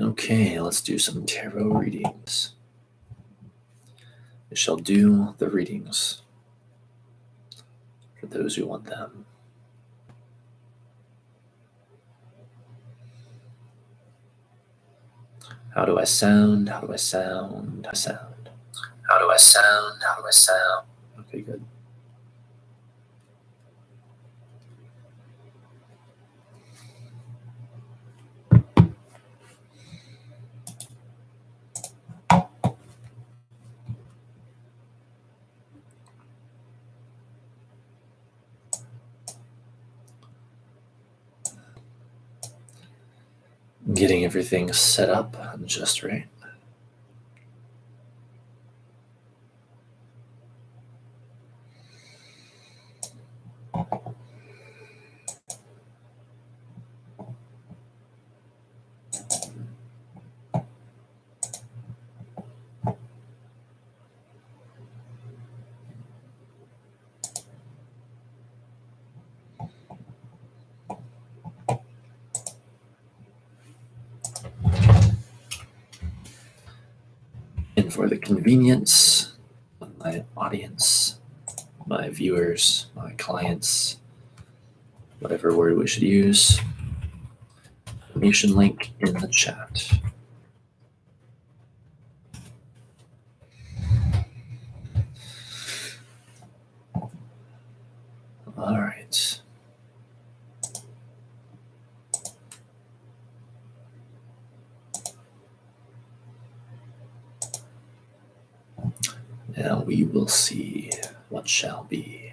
Okay, let's do some tarot readings. I shall do the readings for those who want them. How do I sound? How do I sound? How do I sound? How do I sound? How do I sound? Okay, good. Getting everything set up just right. And for the convenience of my audience, my viewers, my clients, whatever word we should use, information link in the chat. All right. Now we will see what shall be.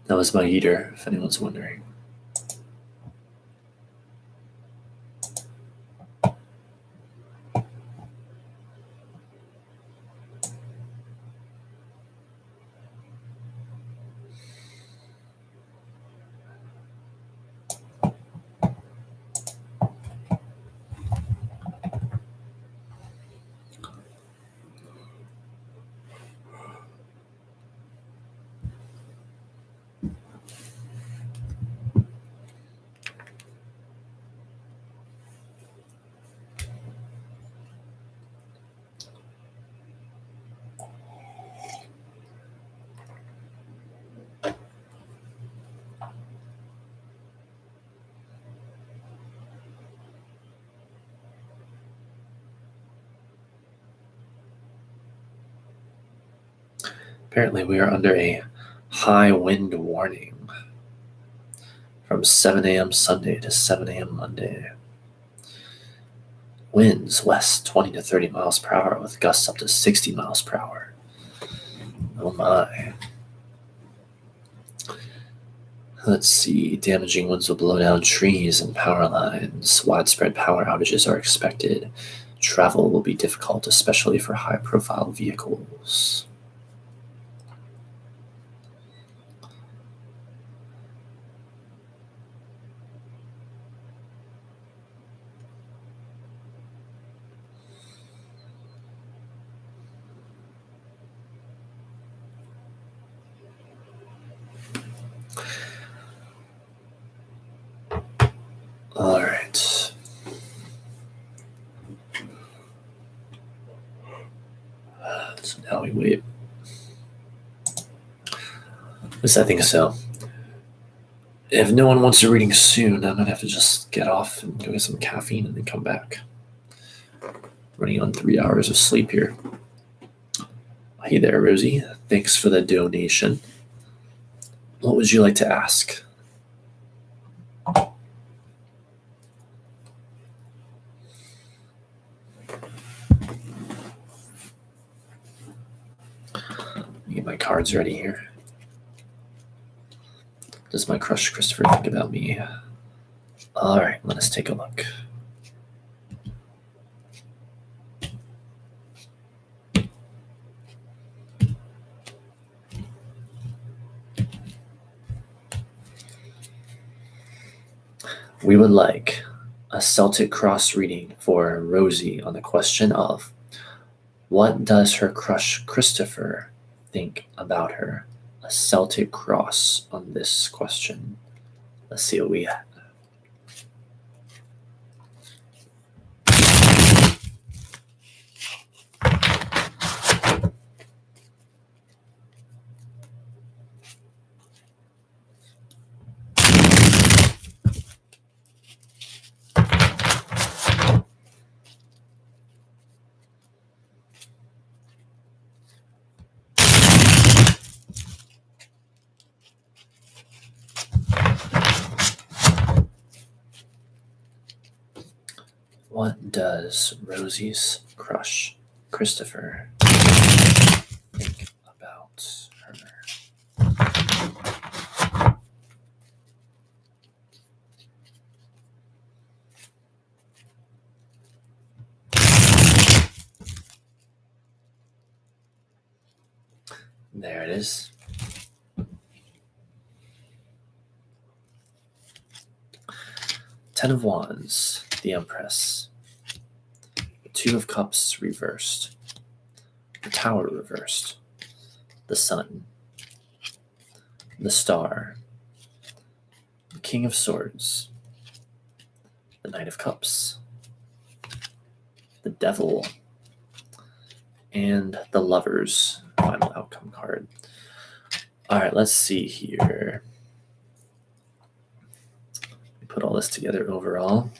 That was my heater, if anyone's wondering. Apparently, we are under a high wind warning from 7 a.m. Sunday to 7 a.m. Monday. Winds west 20 to 30 miles per hour with gusts up to 60 miles per hour. Oh my. Let's see. Damaging winds will blow down trees and power lines. Widespread power outages are expected. Travel will be difficult, especially for high-profile vehicles. All right. So now we wait. At least I think so. If no one wants a reading soon, I might have to just get off and go get some caffeine and then come back. Running on 3 hours of sleep here. Hey there, Rosie. Thanks for the donation. What would you like to ask? my cards ready here. Does my crush Christopher think about me? All right, let us take a look. We would like a Celtic cross reading for Rosie on the question of what does her crush Christopher think about her? A Celtic cross on this question. Let's see what we got. What does Rosie's crush Christopher think about her? There it is. Ten of Wands, the Empress. The Two of Cups reversed. The Tower reversed. The Sun. The Star. The King of Swords. The Knight of Cups. The Devil. And the Lovers final outcome card. All right, let's see here. Put all this together overall.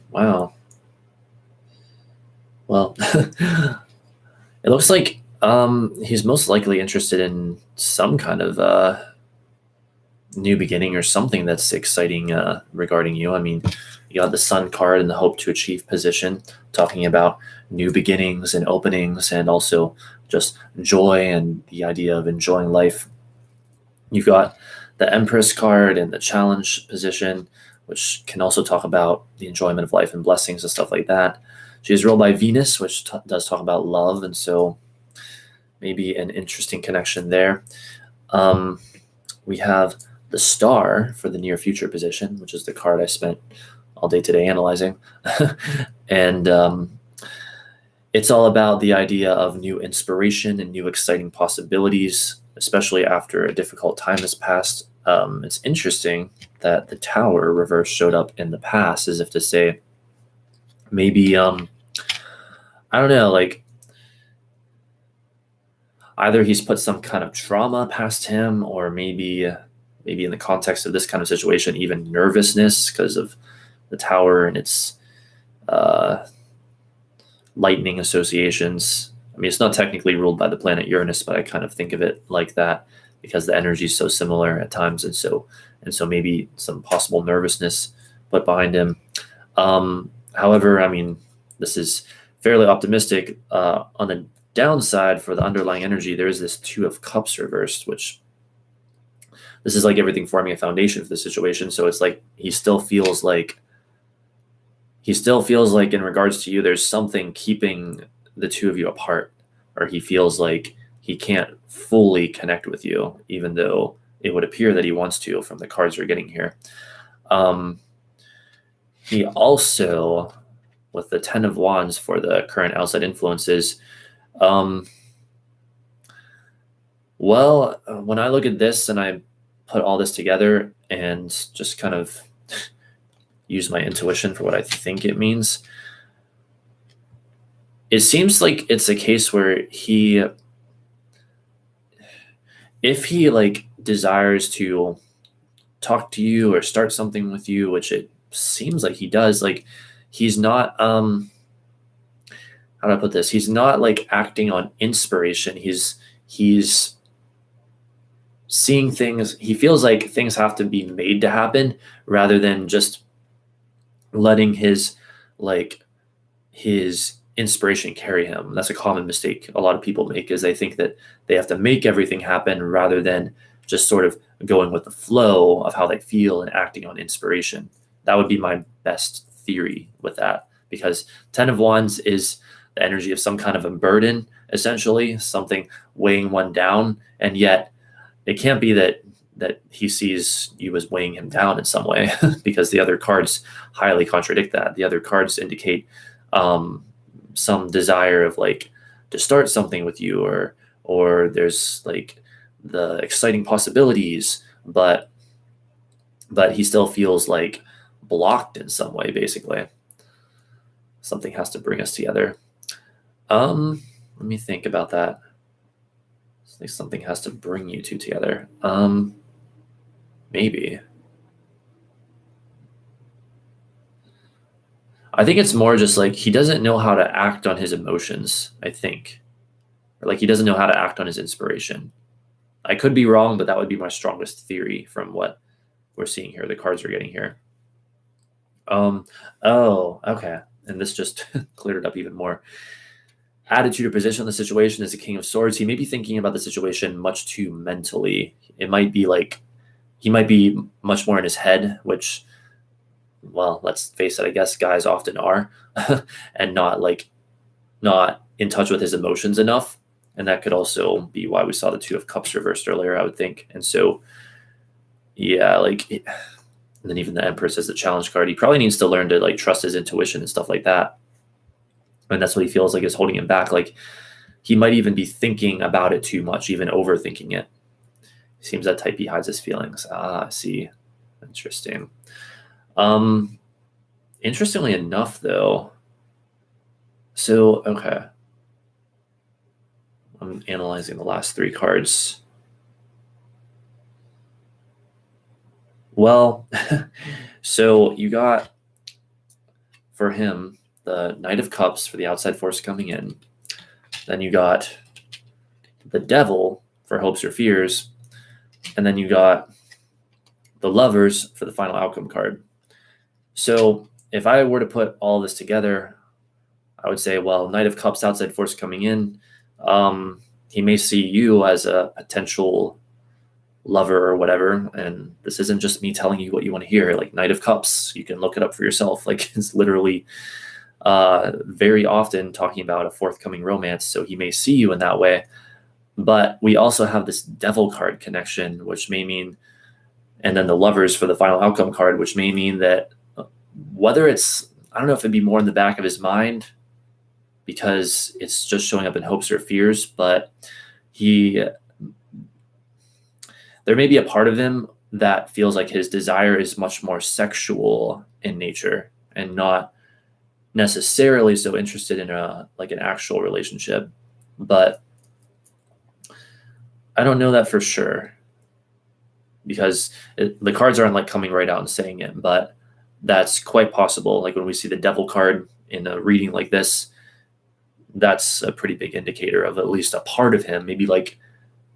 Wow. Well, it looks like he's most likely interested in some kind of new beginning or something that's exciting regarding you. I mean, you got the Sun card and the hope to achieve position, talking about new beginnings and openings and also just joy and the idea of enjoying life. You've got the Empress card and the challenge position, which can also talk about the enjoyment of life and blessings and stuff like that. She is ruled by Venus, which does talk about love, and so maybe an interesting connection there. We have the Star for the near future position, which is the card I spent all day today analyzing. And it's all about the idea of new inspiration and new exciting possibilities, especially after a difficult time has passed. It's interesting that the Tower reverse showed up in the past, as if to say, maybe, I don't know, like either he's put some kind of trauma past him, or maybe in the context of this kind of situation, even nervousness because of the Tower and its lightning associations. I mean, it's not technically ruled by the planet Uranus, but I kind of think of it like that because the energy is so similar at times, and so maybe some possible nervousness put behind him. However, I mean, this is fairly optimistic. On the downside for the underlying energy, there is this Two of Cups reversed, which this is like everything forming a foundation for the situation. So it's like he still feels like in regards to you, there's something keeping the two of you apart, or he feels like he can't fully connect with you, even though it would appear that he wants to from the cards you're getting here. He also, with the Ten of Wands for the current outside influences, when I look at this and I put all this together and just kind of use my intuition for what I think it means, it seems like it's a case where if he like desires to talk to you or start something with you, which it seems like he does, like he's not how do I put this? He's not like acting on inspiration. He's seeing things. He feels like things have to be made to happen rather than just letting his like his inspiration carry him. That's a common mistake a lot of people make, is they think that they have to make everything happen rather than just sort of going with the flow of how they feel and acting on inspiration. That would be my best theory with that, because 10 of Wands is the energy of some kind of a burden, essentially, something weighing one down. And yet it can't be that he sees you as weighing him down in some way, because the other cards highly contradict that. The other cards indicate some desire of like to start something with you, or there's like the exciting possibilities, but he still feels like blocked in some way. Basically, something has to bring us together. Let me think about that. I think something has to bring you two together. Maybe. I think it's more just like he doesn't know how to act on his emotions, I think. Or like he doesn't know how to act on his inspiration. I could be wrong, but that would be my strongest theory from what we're seeing here, the cards we're getting here. Oh, okay. And this just cleared it up even more. Attitude or position on the situation is the King of Swords. He may be thinking about the situation much too mentally. It might be like he might be much more in his head, which, well, let's face it, I guess guys often are, and not in touch with his emotions enough. And that could also be why we saw the Two of Cups reversed earlier, I would think. And so, yeah, and then even the Empress as the challenge card. He probably needs to learn to like trust his intuition and stuff like that. And that's what he feels like is holding him back. Like he might even be thinking about it too much, even overthinking it. Seems that type B hides his feelings. I see. Interesting. Interestingly enough, though, so, okay. I'm analyzing the last three cards. Well, so you got, for him, the Knight of Cups for the outside force coming in. Then you got the Devil for hopes or fears. And then you got the Lovers for the final outcome card. So if I were to put all this together, I would say, well, Knight of Cups, outside force coming in. He may see you as a potential lover or whatever. And this isn't just me telling you what you want to hear. Like Knight of Cups, you can look it up for yourself. Like it's literally very often talking about a forthcoming romance. So he may see you in that way. But we also have this Devil card connection, which may mean, and then the Lovers for the final outcome card, which may mean that whether it's, I don't know if it'd be more in the back of his mind because it's just showing up in hopes or fears, but there may be a part of him that feels like his desire is much more sexual in nature and not necessarily so interested in an actual relationship. But I don't know that for sure because the cards aren't like coming right out and saying it, but that's quite possible. Like when we see the Devil card in a reading like this, that's a pretty big indicator of at least a part of him, maybe like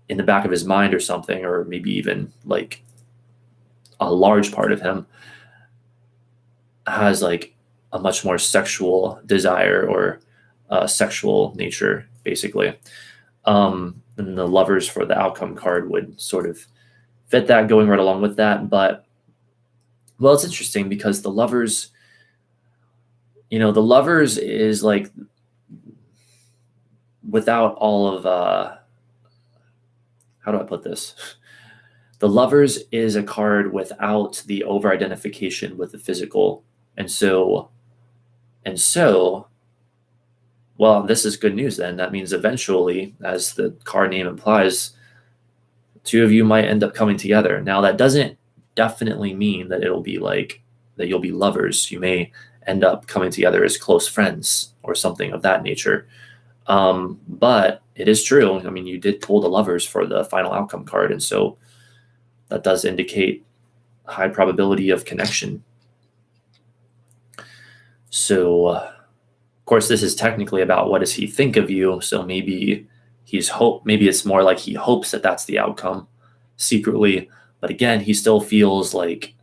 in the back of his mind or something, or maybe even like a large part of him has like a much more sexual desire or sexual nature, basically. And the Lovers for the outcome card would sort of fit that, going right along with that. But, well, it's interesting because the Lovers is like without all of, how do I put this? The Lovers is a card without the over-identification with the physical. And so, well, this is good news then. That means eventually, as the card name implies, two of you might end up coming together. Now, that doesn't definitely mean that it'll be like that you'll be lovers. You may end up coming together as close friends or something of that nature. But it is true. I mean, you did pull the Lovers for the final outcome card, and so that does indicate a high probability of connection. So, of course, this is technically about what does he think of you. So maybe maybe it's more like he hopes that that's the outcome secretly. But again, he still feels like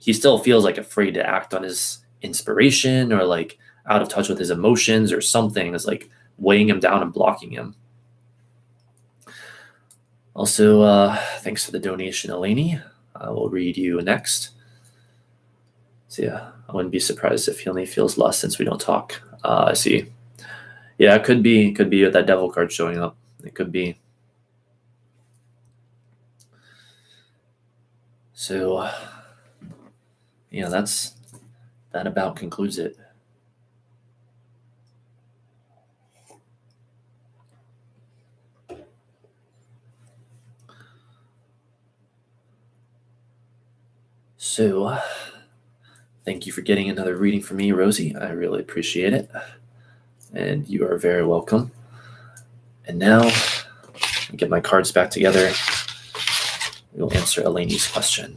afraid to act on his inspiration or like out of touch with his emotions or something is like weighing him down and blocking him. Also, thanks for the donation, Eleni. I will read you next. So yeah, I wouldn't be surprised if he only feels lost since we don't talk. I see. Yeah, it could be with that devil card showing up. It could be. So, yeah, that about concludes it. So, thank you for getting another reading from me, Rosie. I really appreciate it. And you are very welcome. And now, get my cards back together. We'll answer Eleni's question.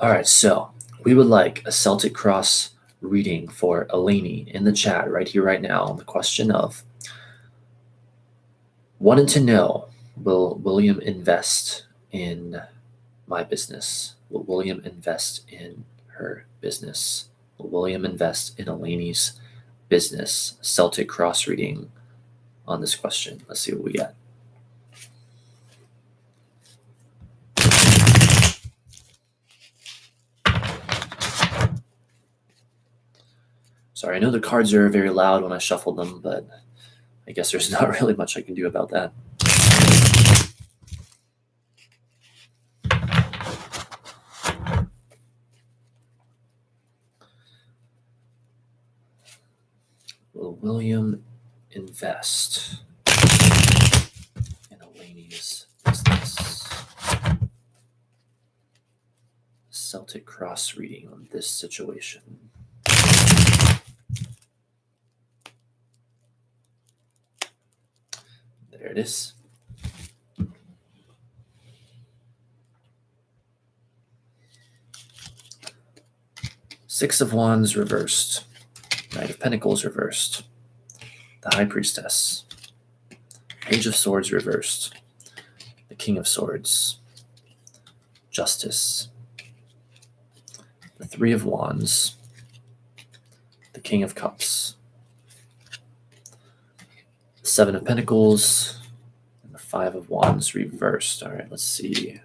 All right, so we would like a Celtic Cross reading for Eleni in the chat right here, right now, on the question of wanted to know, will William invest in my business? Will William invest in her business? Will William invest in Eleni's business? Celtic Cross reading on this question. Let's see what we get. Sorry, I know the cards are very loud when I shuffle them, but I guess there's not really much I can do about that. Will William invest in Eleni's business? Celtic Cross reading on this situation. There it is. Six of Wands reversed. Knight of Pentacles reversed. The High Priestess. Page of Swords reversed. The King of Swords. Justice. The Three of Wands. The King of Cups. The Seven of Pentacles. And the Five of Wands reversed. All right, let's see.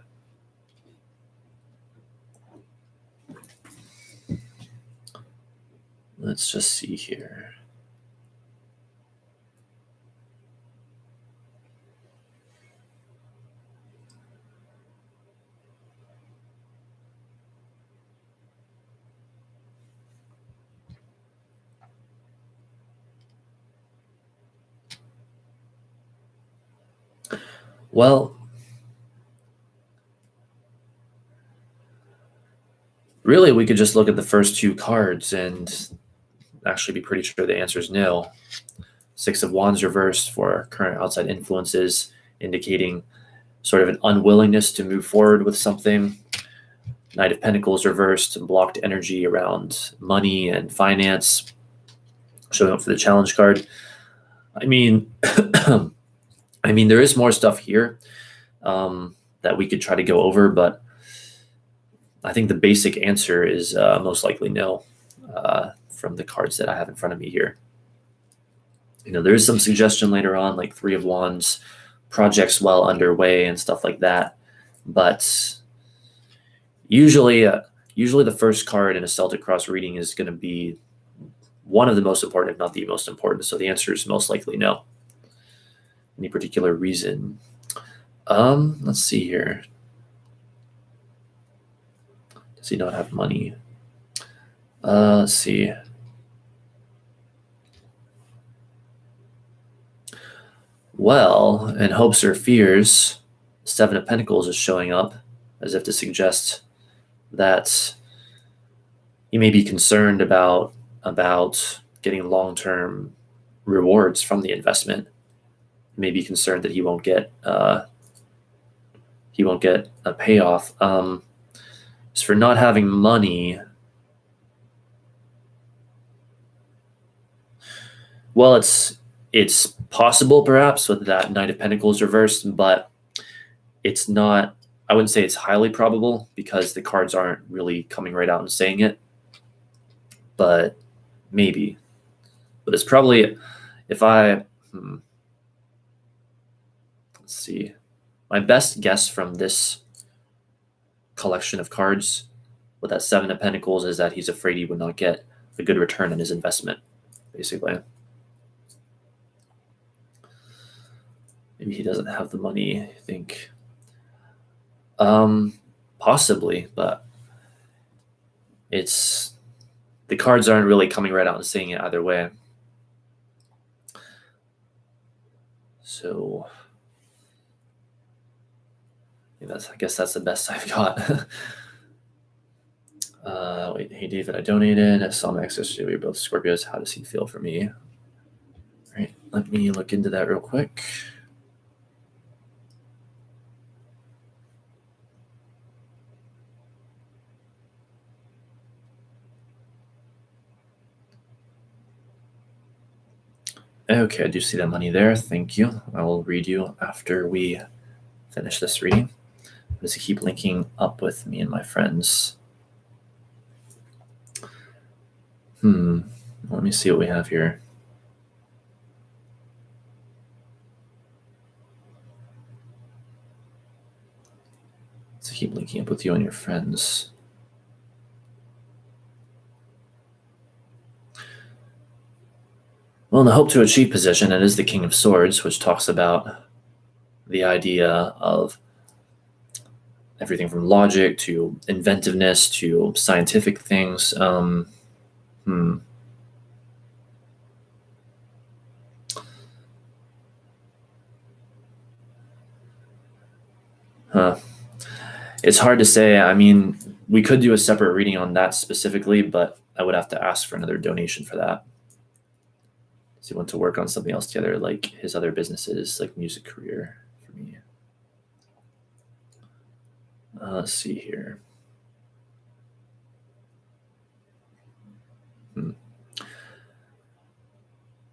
Let's just see here. Well, really, we could just look at the first two cards and actually be pretty sure the answer is no. Six of Wands reversed for current outside influences, indicating sort of an unwillingness to move forward with something. Knight of Pentacles reversed, blocked energy around money and finance, showing up for the challenge card. I mean, there is more stuff here that we could try to go over, but I think the basic answer is most likely no from the cards that I have in front of me here. There is some suggestion later on, like Three of Wands, projects well underway and stuff like that. But usually the first card in a Celtic Cross reading is going to be one of the most important, if not the most important. So the answer is most likely no. Any particular reason? Let's see here. Does he not have money? Let's see. Well, in hopes or fears, Seven of Pentacles is showing up as if to suggest that, he may be concerned about getting long-term rewards from the investment. He may be concerned that he won't get a payoff. As for not having money, well, it's possible perhaps with that Knight of Pentacles reversed, but it's not. I wouldn't say it's highly probable because the cards aren't really coming right out and saying it. But maybe. But it's probably if I let's see. My best guess from this collection of cards with that Seven of Pentacles is that he's afraid he would not get a good return on his investment, basically. Maybe he doesn't have the money, I think. Possibly, but the cards aren't really coming right out and saying it either way. So I guess that's the best I've got. Wait, hey David, I donated. I saw my access to. We're both Scorpios. How does he feel for me? All right, let me look into that real quick. Okay, I do see that money there. Thank you. I will read you after we finish this reading. Does he keep linking up with me and my friends? Let me see what we have here. Does he keep linking up with you and your friends? Well, in the hope to achieve position, it is the King of Swords, which talks about the idea of everything from logic to inventiveness to scientific things. It's hard to say. I mean, we could do a separate reading on that specifically, but I would have to ask for another donation for that. So he wants to work on something else together, like his other businesses, like music career for me. Let's see here.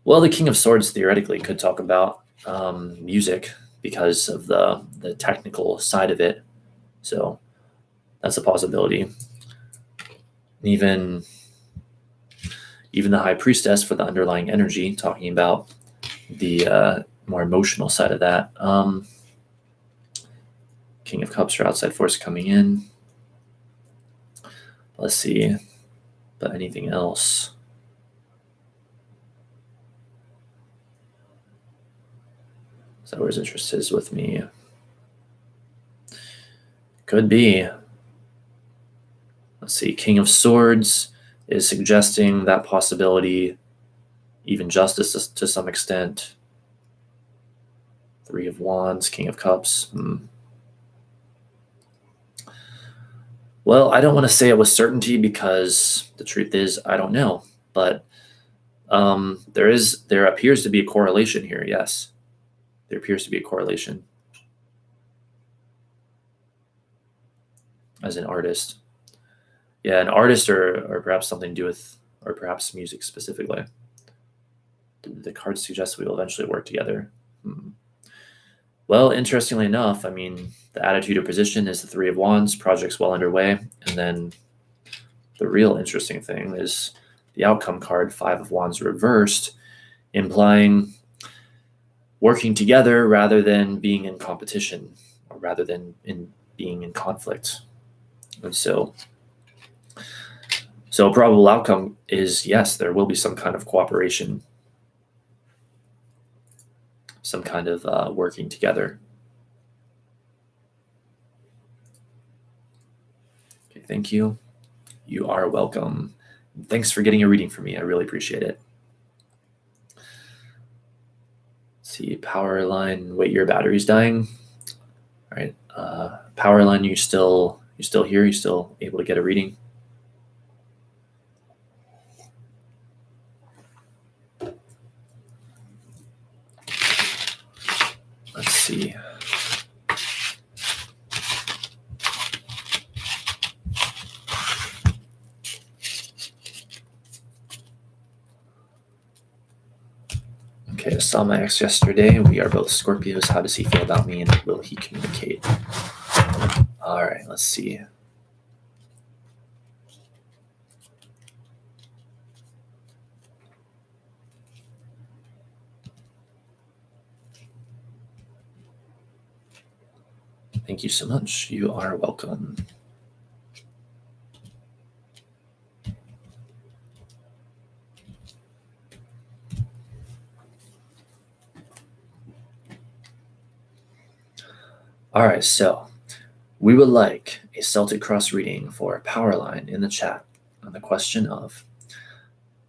Well, the King of Swords theoretically could talk about music because of the technical side of it. So that's a possibility. Even the High Priestess for the underlying energy, talking about the more emotional side of that. King of Cups or outside force coming in. Let's see. But anything else? Is that where his interest is with me? Could be. Let's see. King of Swords is suggesting that possibility, even justice to some extent. Three of Wands, King of Cups. Well, I don't want to say it with certainty because the truth is I don't know. But there appears to be a correlation here. Yes, there appears to be a correlation as an artist. Yeah, an artist or perhaps something to do with, or perhaps music specifically. The cards suggest we will eventually work together. Well, interestingly enough, I mean, the attitude or position is the Three of Wands, project's well underway. And then the real interesting thing is the outcome card, Five of Wands reversed, implying working together rather than being in competition, or rather than being in conflict. And so a probable outcome is, yes, there will be some kind of cooperation, some kind of working together. Okay, thank you. You are welcome. Thanks for getting a reading for me. I really appreciate it. Let's see, power line. Wait, your battery's dying. All right, power line. You still here? You still able to get a reading? Let's see. Okay, I saw my ex yesterday. We are both Scorpios. How does he feel about me, and will he communicate? All right, let's see. Thank you so much. You are welcome. All right, so we would like a Celtic cross reading for Powerline in the chat on the question of,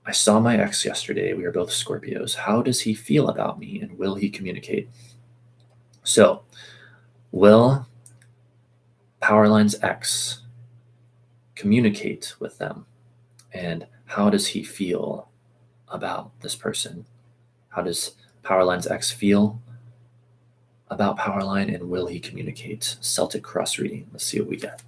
I saw my ex yesterday. We are both Scorpios. How does he feel about me, and will he communicate? So, will Powerline's ex communicate with them? And how does he feel about this person? How does Powerline's ex feel about Powerline, and will he communicate? Celtic cross reading. Let's see what we get.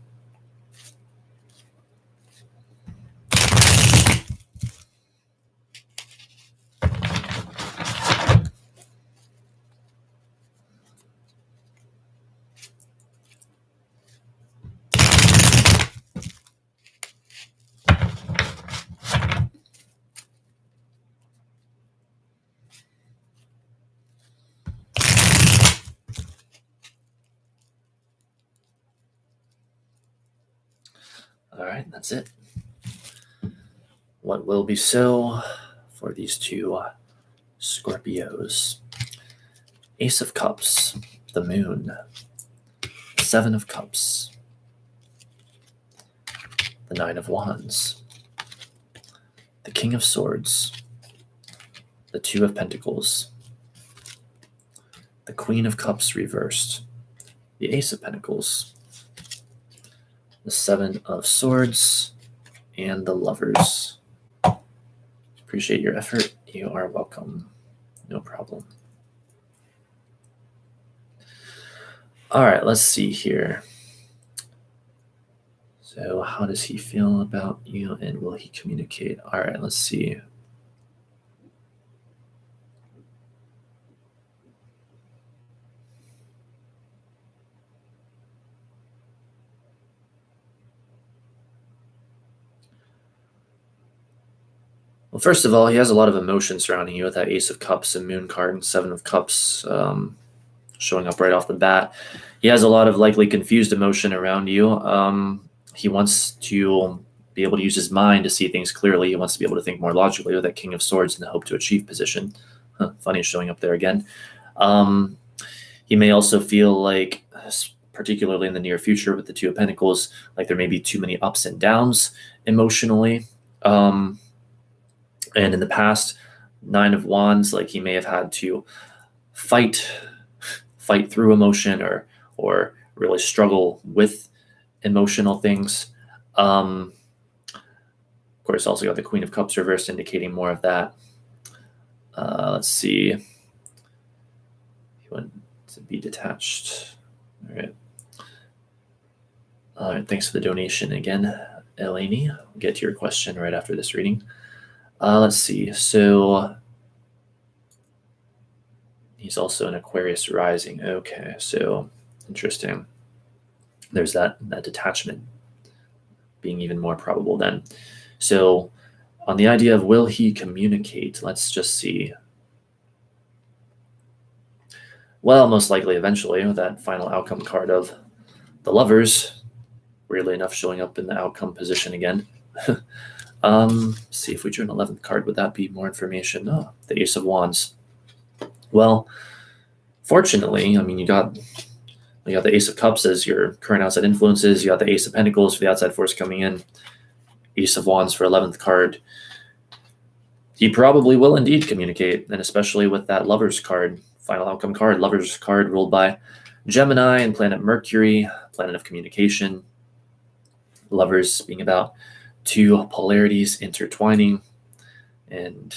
All right, that's it. What will be so for these two Scorpios? Ace of Cups, the Moon, Seven of Cups, the Nine of Wands, the King of Swords, the Two of Pentacles, the Queen of Cups reversed, the Ace of Pentacles, the Seven of Swords, and the Lovers. Appreciate your effort. You are welcome. No problem. All right, let's see here. So how does he feel about you, and will he communicate? All right, let's see. Well, first of all, he has a lot of emotion surrounding you with that Ace of Cups and Moon card and Seven of Cups showing up right off the bat. He has a lot of likely confused emotion around you. He wants to be able to use his mind to see things clearly. He wants to be able to think more logically with that King of Swords in the hope to achieve position. Funny showing up there again. He may also feel like, particularly in the near future with the Two of Pentacles, like there may be too many ups and downs emotionally. And in the past, Nine of Wands, like he may have had to fight through emotion or really struggle with emotional things. Of course, also got the Queen of Cups reversed, indicating more of that. Let's see. He went to be detached. All right. All right. Thanks for the donation again, Eleni. I'll get to your question right after this reading. Let's see. So he's also an Aquarius rising. Okay, so interesting. There's that detachment being even more probable then. So on the idea of will he communicate, let's just see. Well, most likely eventually with that final outcome card of the Lovers, weirdly enough showing up in the outcome position again. See if we drew an 11th card, would that be more information? Oh, the Ace of Wands. Well, fortunately, I mean, you got the Ace of Cups as your current outside influences. You got the Ace of Pentacles for the outside force coming in. Ace of Wands for 11th card. He probably will indeed communicate, and especially with that Lovers card, final outcome card. Lovers card ruled by Gemini and planet Mercury, planet of communication. Lovers being about two polarities intertwining, and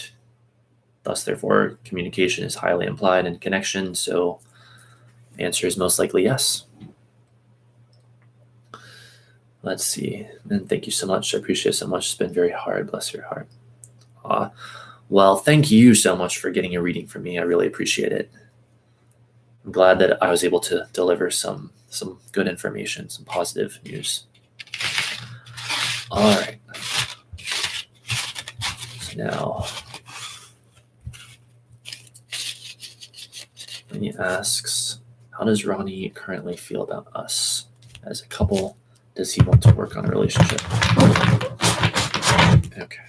thus, therefore, communication is highly implied in connection. So Answer is most likely yes. Let's see. And thank you so much. I appreciate it so much. It's been very hard. Bless your heart. Well, thank you so much for getting a reading from me. I really appreciate it. I'm glad that I was able to deliver some good information, some positive news. All right. So now, when he asks, how does Ronnie currently feel about us as a couple? Does he want to work on a relationship? Okay.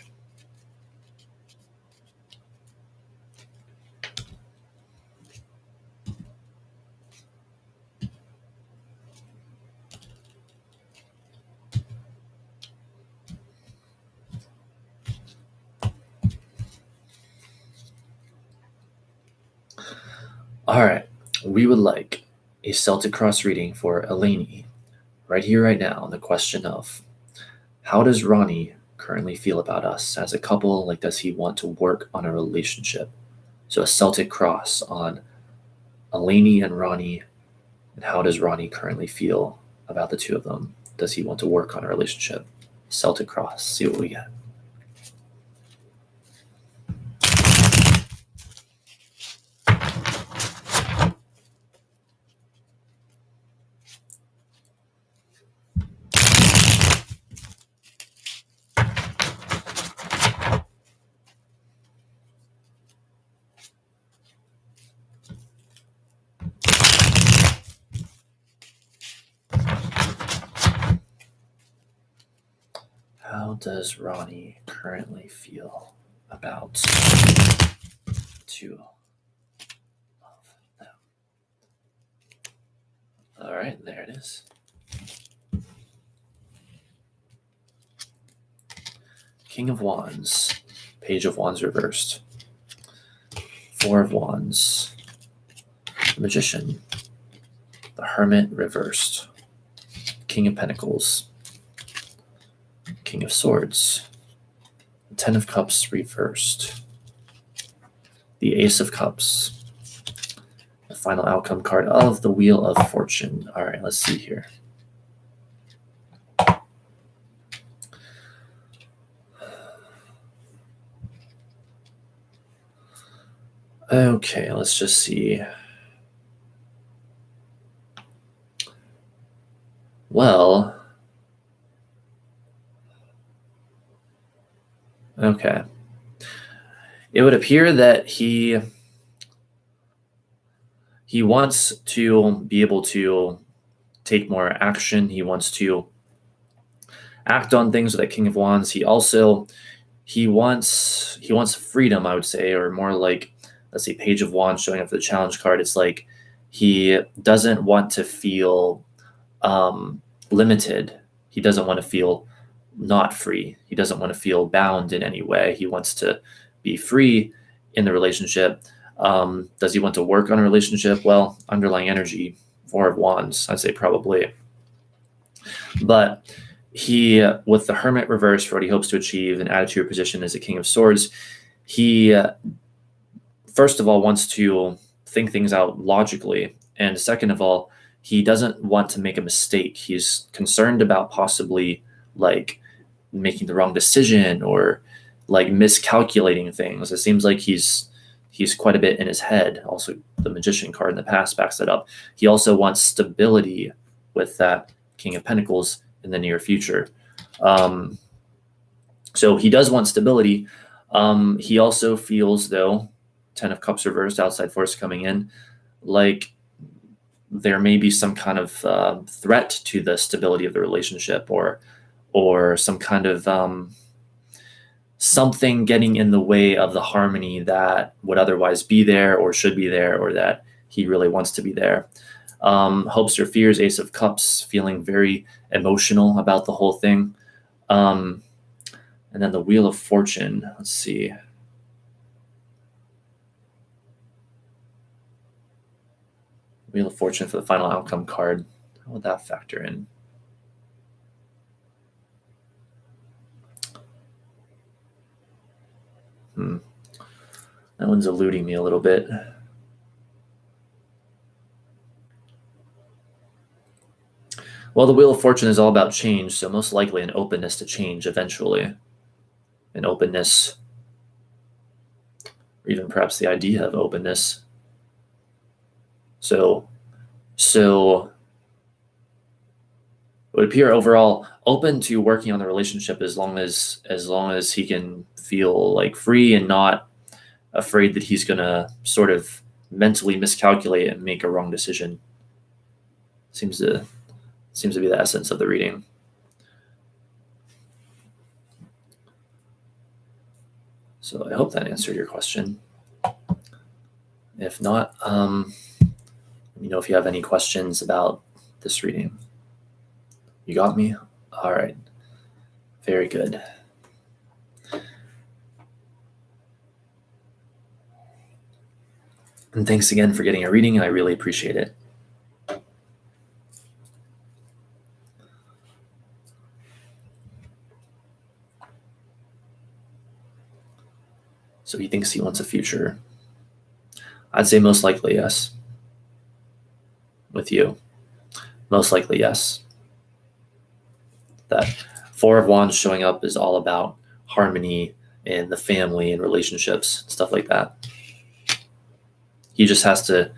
All right. We would like a Celtic cross reading for Eleni right here, right now, on the question of how does Ronnie currently feel about us as a couple? Like, does he want to work on a relationship? So a Celtic cross on Eleni and Ronnie, and how does Ronnie currently feel about the two of them? Does he want to work on a relationship? Celtic cross. See what we get. How does Ronnie currently feel about two of them? All right, there it is. King of Wands, Page of Wands reversed, Four of Wands, the Magician, the Hermit reversed, King of Pentacles, King of Swords, the Ten of Cups reversed, the Ace of Cups, the final outcome card of the Wheel of Fortune. All right, let's see here. Okay, let's just see. Well, okay. It would appear that he wants to be able to take more action. He wants to act on things with that King of Wands. He wants freedom, I would say, or more like, let's see, Page of Wands showing up for the challenge card. It's like he doesn't want to feel limited. He doesn't want to feel not free. He doesn't want to feel bound in any way. He wants to be free in the relationship. Does he want to work on a relationship? Well, underlying energy, Four of Wands, I'd say probably. But he, with the Hermit reverse for what he hopes to achieve, an attitude or position as a King of Swords, he first of all wants to think things out logically, and second of all, he doesn't want to make a mistake. He's concerned about possibly like making the wrong decision or like miscalculating things. It seems like he's quite a bit in his head. Also, the Magician card in the past backs that up. He also wants stability with that King of Pentacles in the near future. So he does want stability. He also feels, though, Ten of Cups reversed, outside force coming in, like there may be some kind of threat to the stability of the relationship, or some kind of something getting in the way of the harmony that would otherwise be there or should be there, or that he really wants to be there. Hopes or fears, Ace of Cups, feeling very emotional about the whole thing. And then the Wheel of Fortune, let's see. Wheel of Fortune for the final outcome card. How would that factor in? That one's eluding me a little bit. Well, the Wheel of Fortune is all about change, so most likely an openness to change eventually. An openness, or even perhaps the idea of openness. So it would appear overall open to working on the relationship as long as he can feel like free and not afraid that he's gonna sort of mentally miscalculate and make a wrong decision. Seems to be the essence of the reading. So I hope that answered your question. If not, let me know if you have any questions about this reading. You got me? All right. Very good. And thanks again for getting a reading. I really appreciate it. So he thinks he wants a future. I'd say most likely yes. With you. Most likely yes. That Four of Wands showing up is all about harmony in the family and relationships, stuff like that. He just has to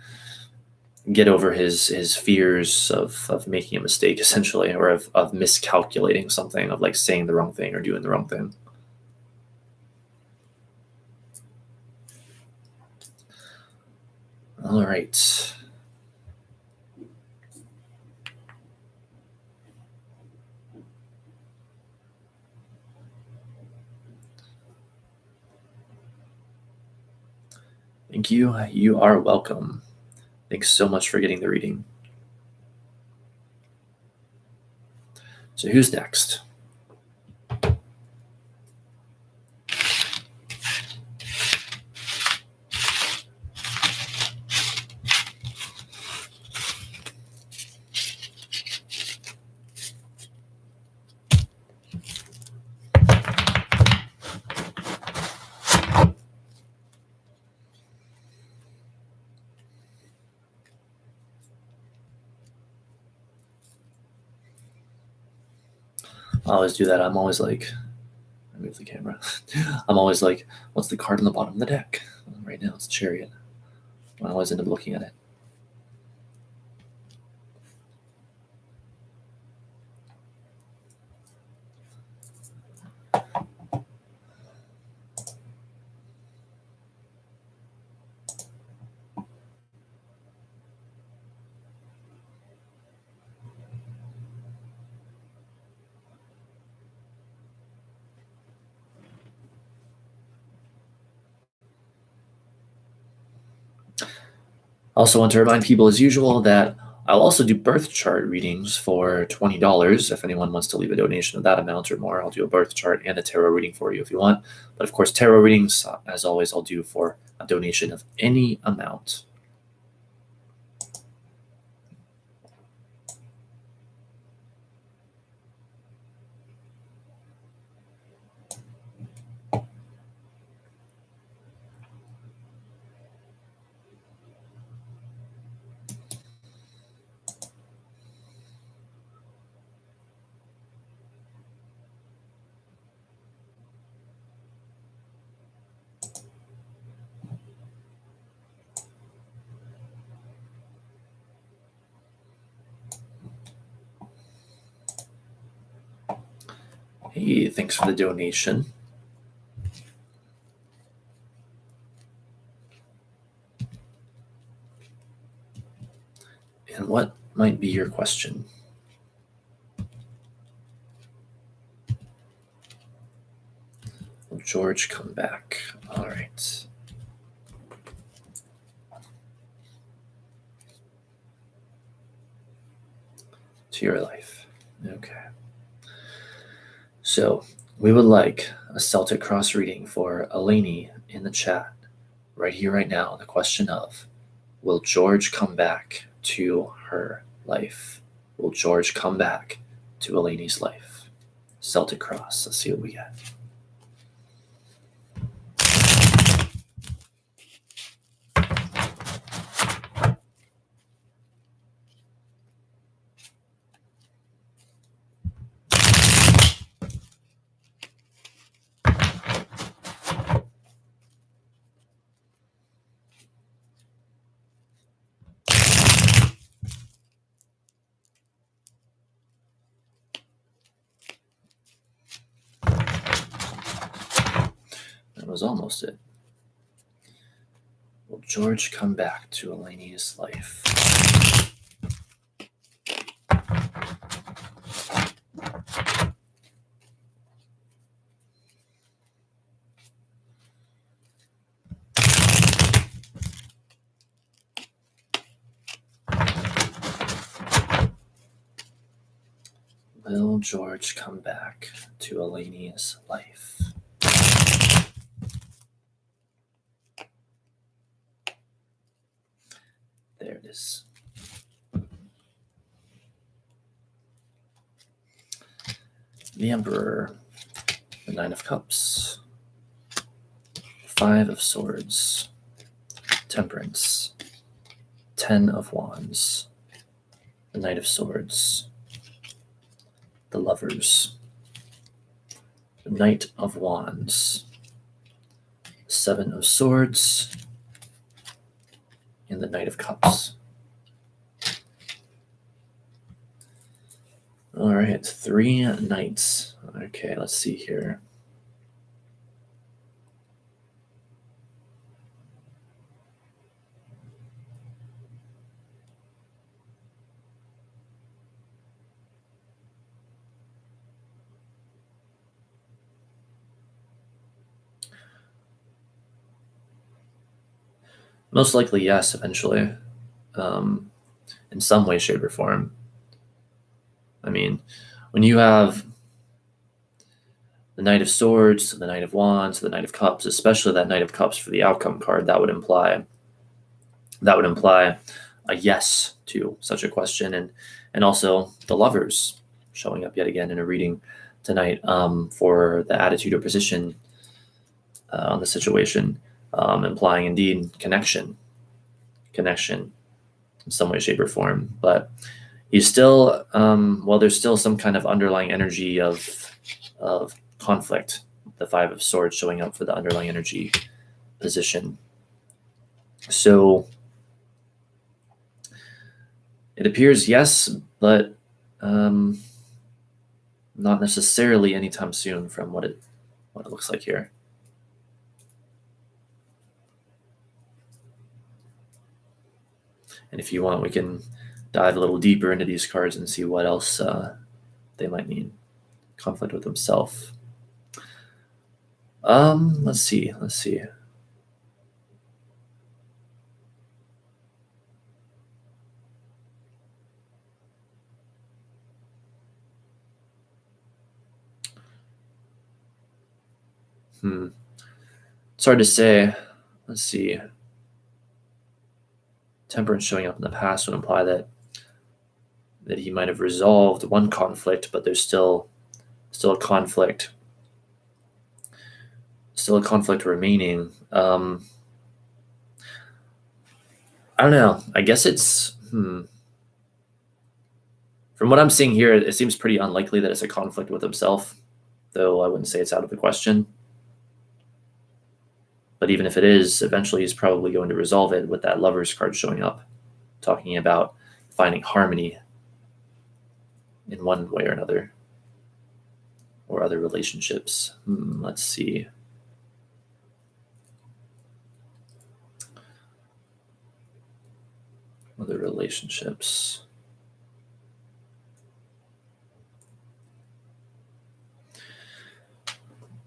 get over his fears of making a mistake, essentially, or of miscalculating something, of like saying the wrong thing or doing the wrong thing. All right. Thank you. You are welcome. Thanks so much for getting the reading. So who's next? I always do that. I'm always like, I move the camera. I'm always like, what's the card on the bottom of the deck? Right now it's Chariot. I always end up looking at it. I also want to remind people, as usual, that I'll also do birth chart readings for $20. If anyone wants to leave a donation of that amount or more, I'll do a birth chart and a tarot reading for you if you want. But of course, tarot readings, as always, I'll do for a donation of any amount. Hey, thanks for the donation. And what might be your question? Will George come back? All right. To your life. Okay. So we would like a Celtic Cross reading for Eleni in the chat, right here, right now. The question of, will George come back to her life? Will George come back to Eleni's life? Celtic Cross. Let's see what we get. was almost it. Will George come back to Eleni's life? Will George come back to Eleni's life? There it is. The Emperor, the Nine of Cups, Five of Swords, Temperance, Ten of Wands, the Knight of Swords, the Lovers, the Knight of Wands, Seven of Swords, and the Knight of Cups. All right, 3 knights. Okay, let's see here. Most likely, yes, eventually. In some way, shape, or form. I mean, when you have the Knight of Swords, the Knight of Wands, the Knight of Cups, especially that Knight of Cups for the outcome card, that would imply a yes to such a question, and also the Lovers showing up yet again in a reading tonight for the attitude or position on the situation, implying indeed connection in some way, shape, or form. But he's still, there's still some kind of underlying energy of conflict. The Five of Swords showing up for the underlying energy position. So it appears yes, but not necessarily anytime soon from what it looks like here. And if you want, we can dive a little deeper into these cards and see what else they might mean. Conflict with himself. Let's see. It's hard to say. Let's see. Temperance showing up in the past would imply that he might have resolved one conflict, but there's still a conflict. Still a conflict remaining. I don't know. I guess it's from what I'm seeing here, it seems pretty unlikely that it's a conflict with himself, though I wouldn't say it's out of the question. But even if it is, eventually he's probably going to resolve it with that Lovers card showing up, talking about finding harmony in one way or another, or other relationships. Let's see. Other relationships.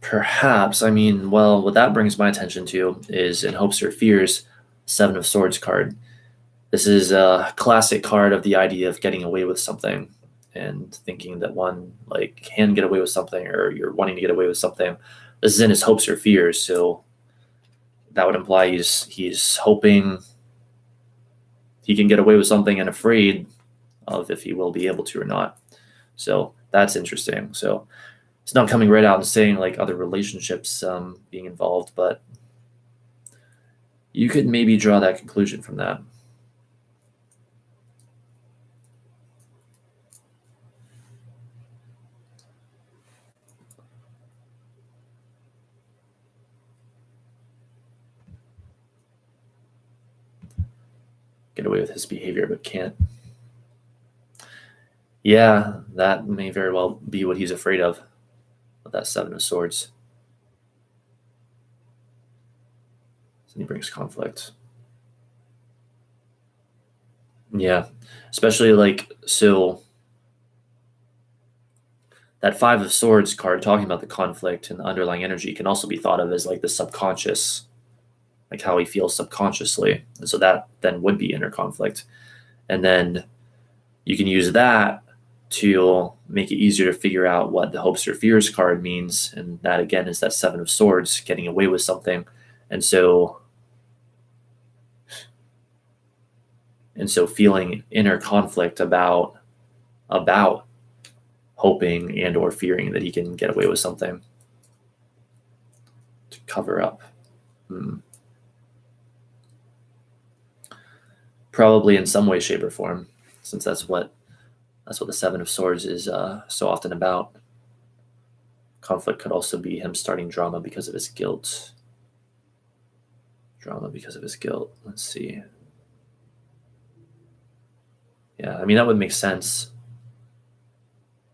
Perhaps, what that brings my attention to is in Hopes or Fears, Seven of Swords card. This is a classic card of the idea of getting away with something and thinking that one can get away with something, or you're wanting to get away with something. This is in his Hopes or Fears, so that would imply he's hoping he can get away with something and afraid of if he will be able to or not. So that's interesting. So it's not coming right out and saying other relationships being involved, but you could maybe draw that conclusion from that. Get away with his behavior, but can't. Yeah, that may very well be what he's afraid of, with that Seven of Swords. And he brings conflict. Yeah, especially like, so that Five of Swords card talking about the conflict and the underlying energy can also be thought of as like the subconscious, like how he feels subconsciously. And so that then would be inner conflict. And then you can use that to make it easier to figure out what the hopes or fears card means. And that again is that Seven of Swords, getting away with something. And so feeling inner conflict about hoping and or fearing that he can get away with something to cover up. Probably in some way, shape, or form, since that's what the Seven of Swords is so often about. Conflict could also be him starting drama because of his guilt. Let's see. Yeah, I mean, that would make sense.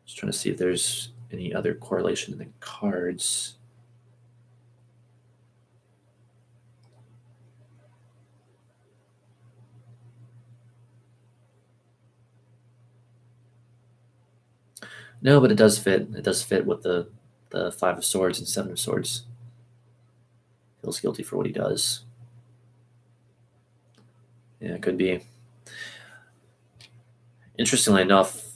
Just trying to see if there's any other correlation in the cards. No, but it does fit. It does fit with the Five of Swords and Seven of Swords. Feels guilty for what he does. Yeah, it could be. Interestingly enough,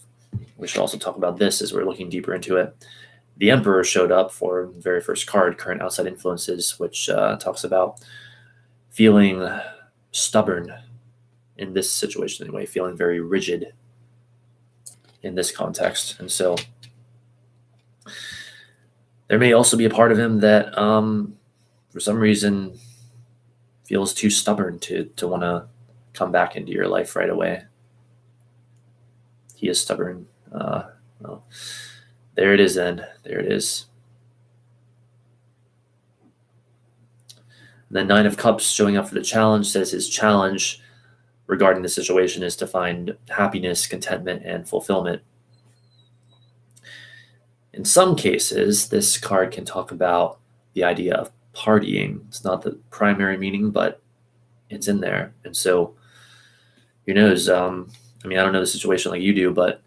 we should also talk about this as we're looking deeper into it. The Emperor showed up for the very first card, Current Outside Influences, which talks about feeling stubborn in this situation anyway, feeling very rigid in this context. And so there may also be a part of him that for some reason feels too stubborn to want to come back into your life right away. He is stubborn. Well, there it is then. There it is. The Nine of Cups showing up for the challenge says his challenge regarding the situation is to find happiness, contentment, and fulfillment. In some cases, this card can talk about the idea of partying. It's not the primary meaning, but it's in there. And so, who knows? I mean, I don't know the situation like you do, but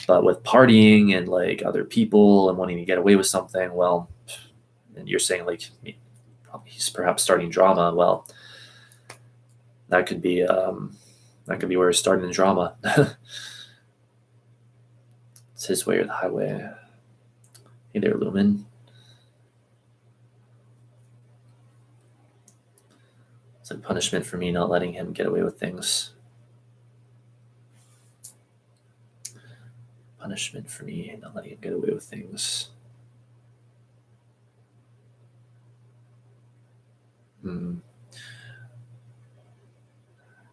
with partying and like other people and wanting to get away with something, well, and you're saying like he's perhaps starting drama. Well, that could be where he's starting the drama. It's his way or the highway. Hey there, Lumen. It's a punishment for me not letting him get away with things. Punishment for me not letting him get away with things.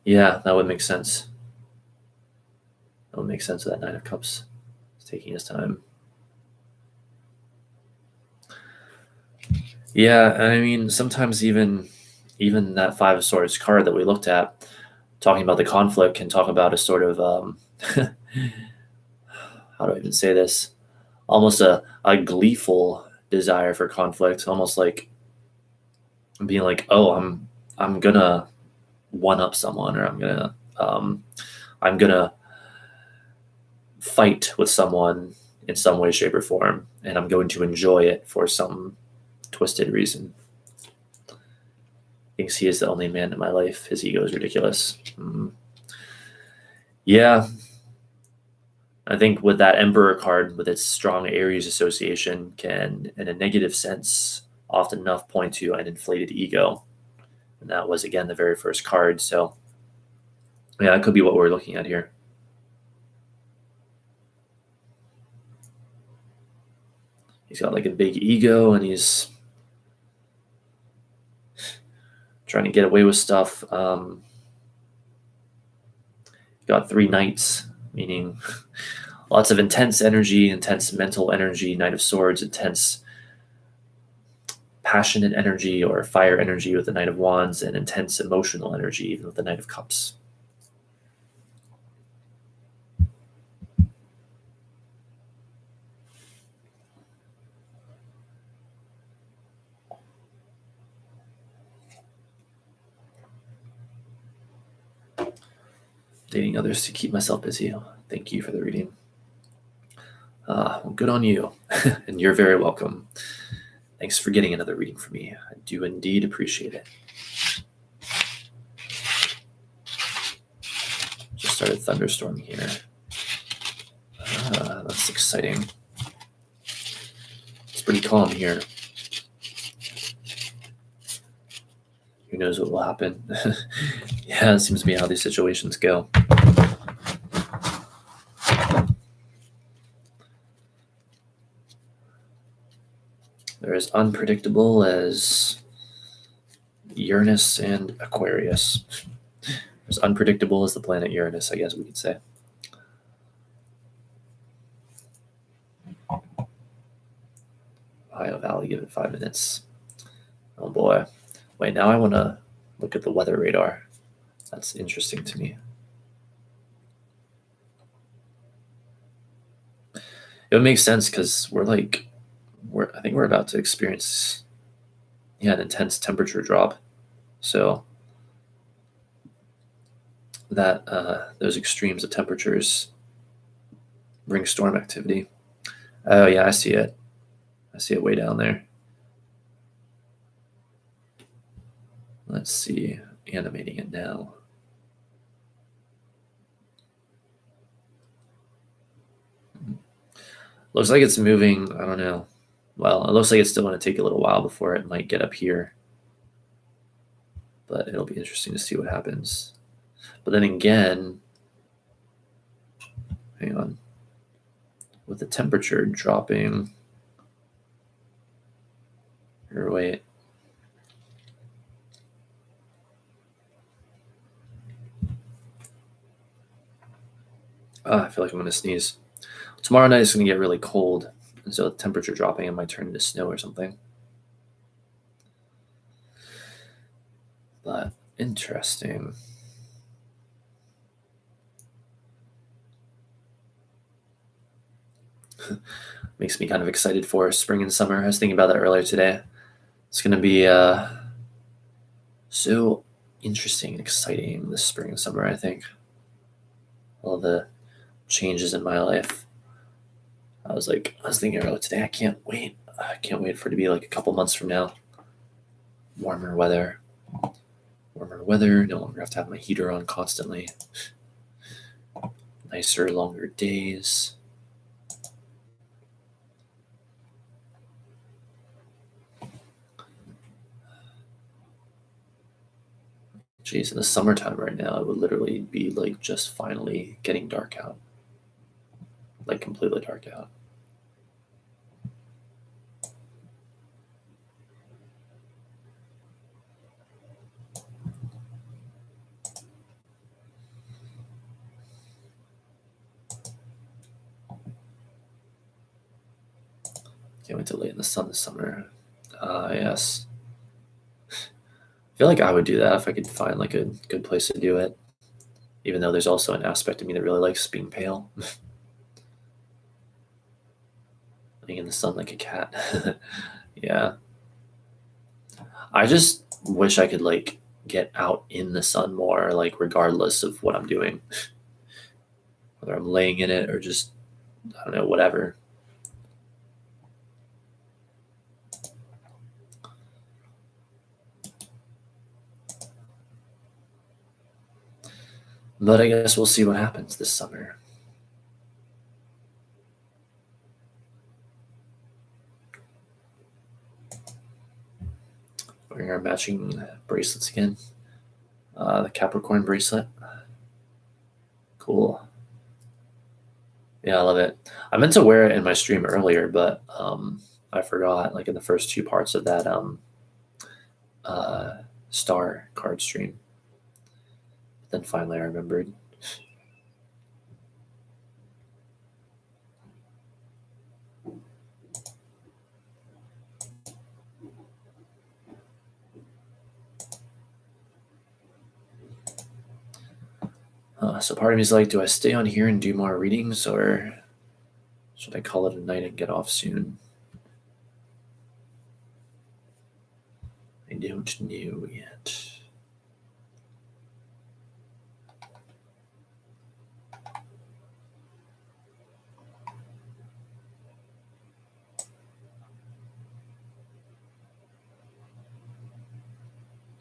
Yeah, that would make sense. That would make sense with that Nine of Cups. It's taking his time. Yeah, I mean, sometimes even that Five of Swords card that we looked at, talking about the conflict, can talk about a sort of how do I even say this? Almost a gleeful desire for conflict, almost like being like, oh, I'm gonna one up someone, or I'm gonna fight with someone in some way, shape, or form, and I'm going to enjoy it for some twisted reason. Thinks he is the only man in my life. His ego is ridiculous. Yeah. I think with that Emperor card, with its strong Aries association, can, in a negative sense, often enough point to an inflated ego. And that was, again, the very first card. So, yeah, that could be what we're looking at here. He's got like a big ego and he's trying to get away with stuff. Got 3 knights, meaning lots of intense energy, intense mental energy, Knight of Swords, intense passionate energy or fire energy with the Knight of Wands, and intense emotional energy even with the Knight of Cups. dating others to keep myself busy. Thank you for the reading. Well, good on you, and you're very welcome. Thanks for getting another reading from me. I do indeed appreciate it. Just started thunderstorming here. That's exciting. It's pretty calm here. Who knows what will happen? Yeah, it seems to be how these situations go. They're as unpredictable as Uranus and Aquarius. As unpredictable as the planet Uranus, I guess we could say. Ohio Valley, give it 5 minutes. Oh boy. Wait, now I want to look at the weather radar. That's interesting to me. It would make sense because I think we're about to experience an intense temperature drop. So that those extremes of temperatures bring storm activity. Oh yeah, I see it. I see it way down there. Let's see, animating it now. Looks like it's moving, I don't know. Well, it looks like it's still going to take a little while before it might get up here. But it'll be interesting to see what happens. But then again, hang on. With the temperature dropping, or wait. I feel like I'm going to sneeze. Tomorrow night is going to get really cold, and so the temperature dropping, it might turn into snow or something. But interesting. Makes me kind of excited for spring and summer. I was thinking about that earlier today. It's going to be so interesting and exciting this spring and summer, I think. All the changes in my life. I was thinking earlier today, I can't wait. I can't wait for it to be like a couple months from now. Warmer weather. No longer have to have my heater on constantly. Nicer, longer days. Jeez, in the summertime right now, it would literally be like just finally getting dark out. Like completely dark out. Can't wait to lay in the sun this summer. Yes. I feel like I would do that if I could find like a good place to do it. Even though there's also an aspect of me that really likes being pale. Laying in the sun like a cat. Yeah. I just wish I could like get out in the sun more, like regardless of what I'm doing. Whether I'm laying in it or just, I don't know, whatever. But I guess we'll see what happens this summer. Wearing our matching bracelets again. The Capricorn bracelet. Cool. Yeah, I love it. I meant to wear it in my stream earlier, but I forgot, like in the first two parts of that star card stream. Then finally I remembered. So part of me is like, do I stay on here and do more readings, or should I call it a night and get off soon? I don't know yet.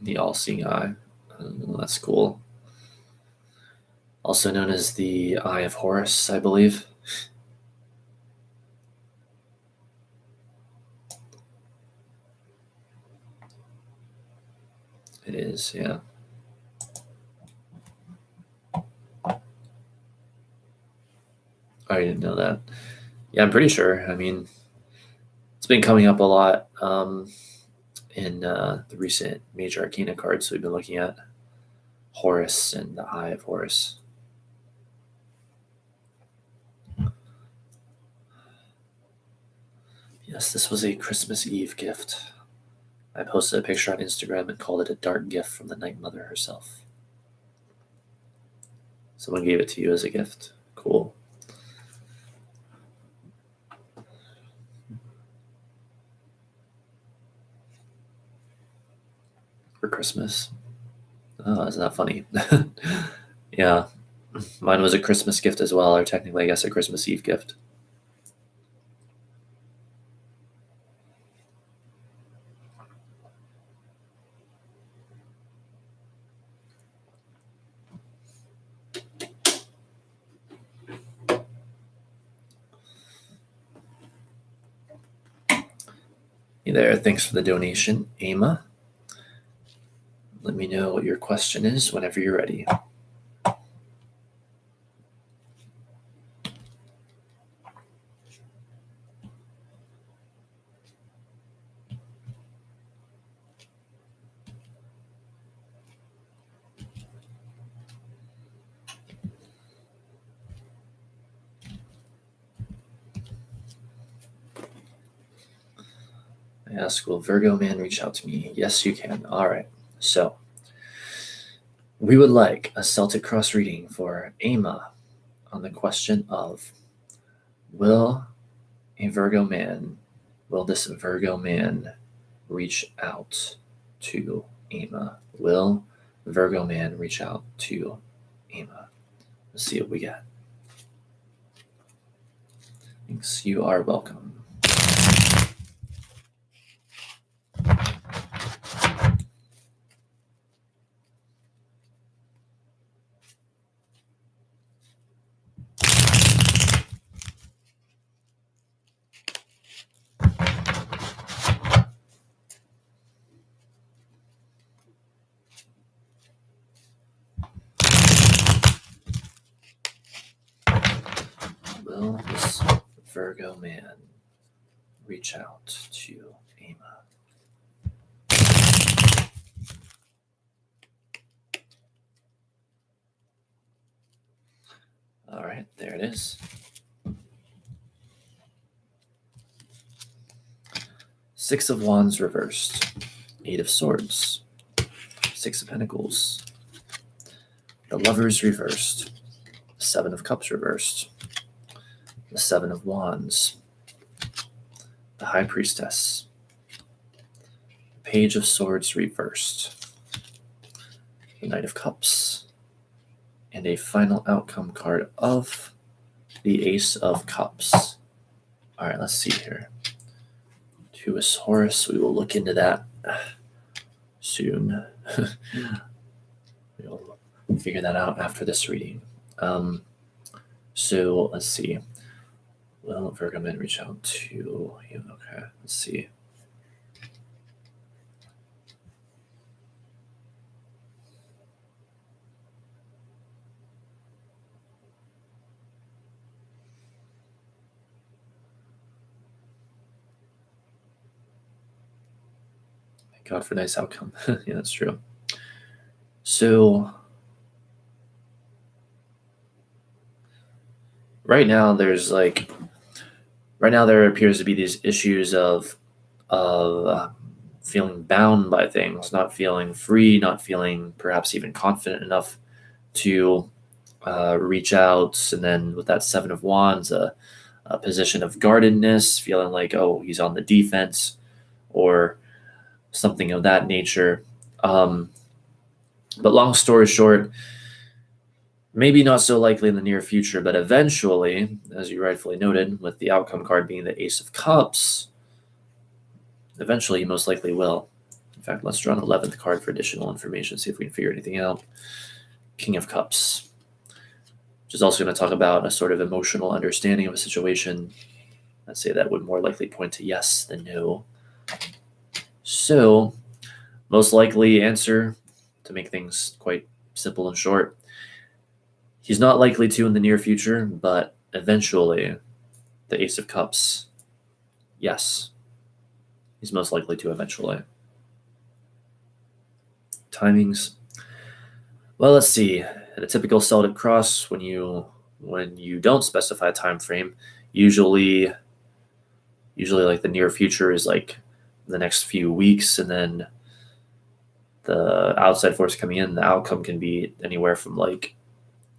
the all-seeing eye. That's cool. Also known as the Eye of Horus, I believe. It is, yeah. I didn't know that. Yeah, I'm pretty sure. I mean, it's been coming up a lot in the recent Major Arcana cards we've been looking at. Horus and the Eye of Horus. Yes, this was a Christmas Eve gift. I posted a picture on Instagram and called it a dark gift from the Night Mother herself. Someone gave it to you as a gift. Cool. For Christmas. Oh, isn't that funny? Yeah. Mine was a Christmas gift as well, or technically, I guess, a Christmas Eve gift. Hey there, thanks for the donation, Ama. Let me know what your question is whenever you're ready. I ask, will Virgo Man reach out to me? Yes, you can. All right. So, we would like a Celtic Cross reading for Ama on the question of, will this Virgo man reach out to Ama? Will Virgo man reach out to Ama? Let's see what we got. Thanks. You are welcome. Will this Virgo man reach out to Ama? All right, there it is. Six of Wands reversed, Eight of Swords, Six of Pentacles, the Lovers reversed, Seven of Cups reversed, the Seven of Wands, the High Priestess, Page of Swords reversed, the Knight of Cups, and a final outcome card of the Ace of Cups. All right, let's see here. Who is Horus? We will look into that soon. We'll figure that out after this reading. So let's see. Will Virgo man reach out to you? Okay, let's see. Thank God for nice outcome. Yeah, that's true. So right now there appears to be these issues of feeling bound by things, not feeling free, not feeling perhaps even confident enough to reach out. And then with that Seven of Wands, a position of guardedness, feeling like, oh, he's on the defense or something of that nature. But long story short, maybe not so likely in the near future, but eventually, as you rightfully noted, with the outcome card being the Ace of Cups, eventually you most likely will fact, let's draw an 11th card for additional information, see if we can figure anything out. King of Cups, which is also going to talk about a sort of emotional understanding of a situation. I'd say that would more likely point to yes than no. So, most likely answer, to make things quite simple and short, he's not likely to in the near future, but eventually, the Ace of Cups, yes, he's most likely to eventually. Timings. Well, let's see. At a typical Celtic cross, when you don't specify a time frame, usually like the near future is like the next few weeks, and then the outside force coming in, the outcome can be anywhere from like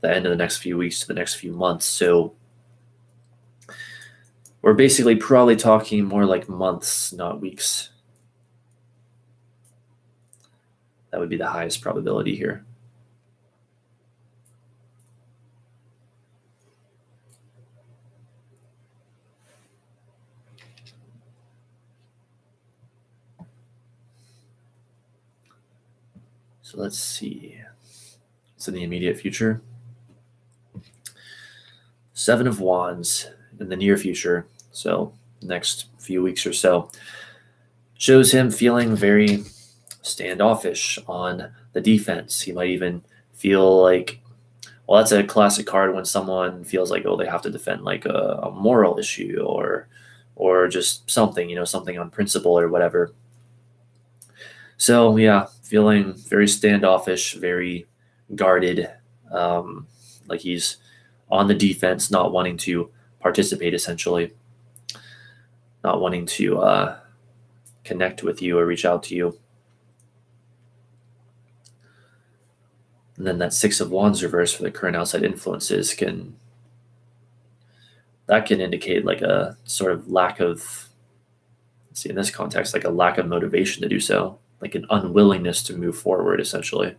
the end of the next few weeks to the next few months. So we're basically probably talking more like months, not weeks. That would be the highest probability here. So let's see. It's in the immediate future. 7 of Wands in the near future, so next few weeks or so, shows him feeling very standoffish on the defense. He might even feel like, well, that's a classic card when someone feels like, oh, they have to defend like a moral issue or just something, something on principle or whatever. So yeah, feeling very standoffish, very guarded, like he's on the defense, not wanting to participate, essentially, not wanting to connect with you or reach out to you. And then that 6 of Wands reverse for the current outside influences can indicate like a sort of lack of, let's see, in this context, like a lack of motivation to do so, like an unwillingness to move forward, essentially.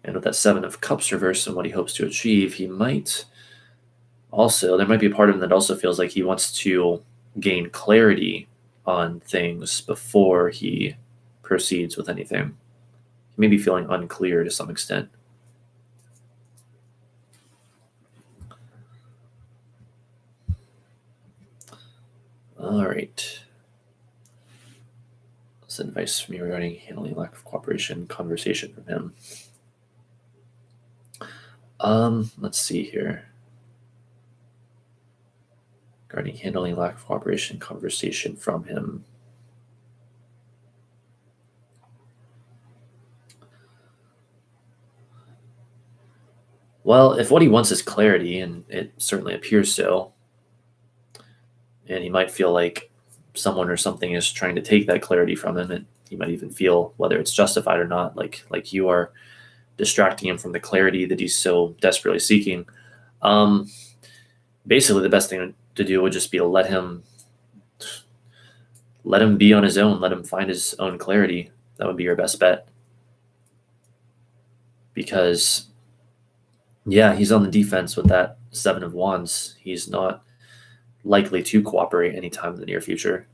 And with that 7 of Cups reverse and what he hopes to achieve, there might be a part of him that also feels like he wants to gain clarity on things before he proceeds with anything. He may be feeling unclear to some extent. All right. That's advice from me regarding handling lack of cooperation, conversation from him. Let's see here. Regarding handling lack of cooperation, conversation from him. Well, if what he wants is clarity, and it certainly appears so, and he might feel like someone or something is trying to take that clarity from him, and he might even feel, whether it's justified or not, like you are distracting him from the clarity that he's so desperately seeking. Basically, the best thing to do would just be to let him be on his own, let him find his own clarity. That would be your best bet. Because, yeah, he's on the defense with that 7 of Wands. He's not likely to cooperate anytime in the near future.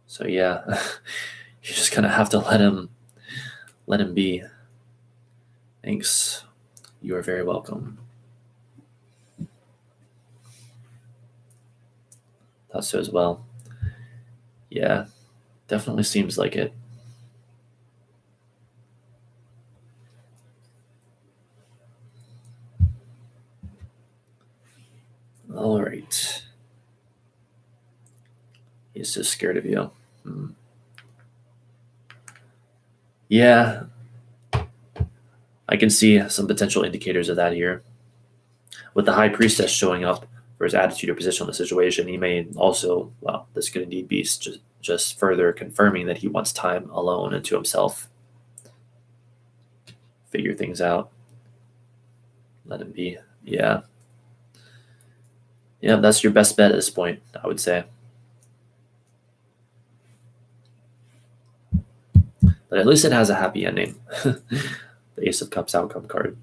So yeah, you just kind of have to let him be. Thanks. You are very welcome. Thought so as well. Yeah, definitely seems like it. All right. He's so scared of you. Yeah, I can see some potential indicators of that here. With the High Priestess showing up for his attitude or position on the situation, he may also, well, this could indeed be just further confirming that he wants time alone and to himself. Figure things out. Let him be. Yeah. Yeah, that's your best bet at this point, I would say. But at least it has a happy ending. The Ace of Cups outcome card.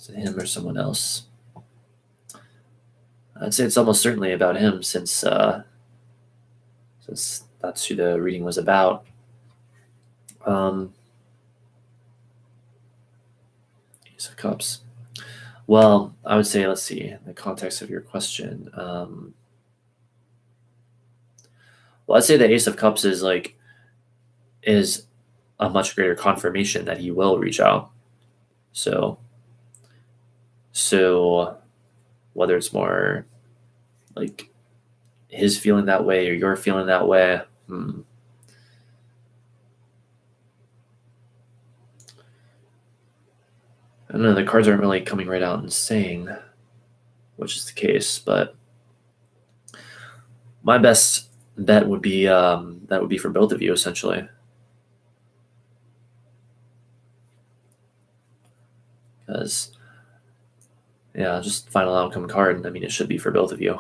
Is it him or someone else? I'd say it's almost certainly about him, since that's who the reading was about. Ace of Cups. Well, I would say, let's see, the context of your question. Well, I'd say the Ace of Cups is a much greater confirmation that he will reach out. So whether it's more like his feeling that way or you're feeling that way, I don't know. The cards aren't really coming right out and saying which is the case, but my best bet would be that would be for both of you, essentially. Because, yeah, just final outcome card. I mean, it should be for both of you.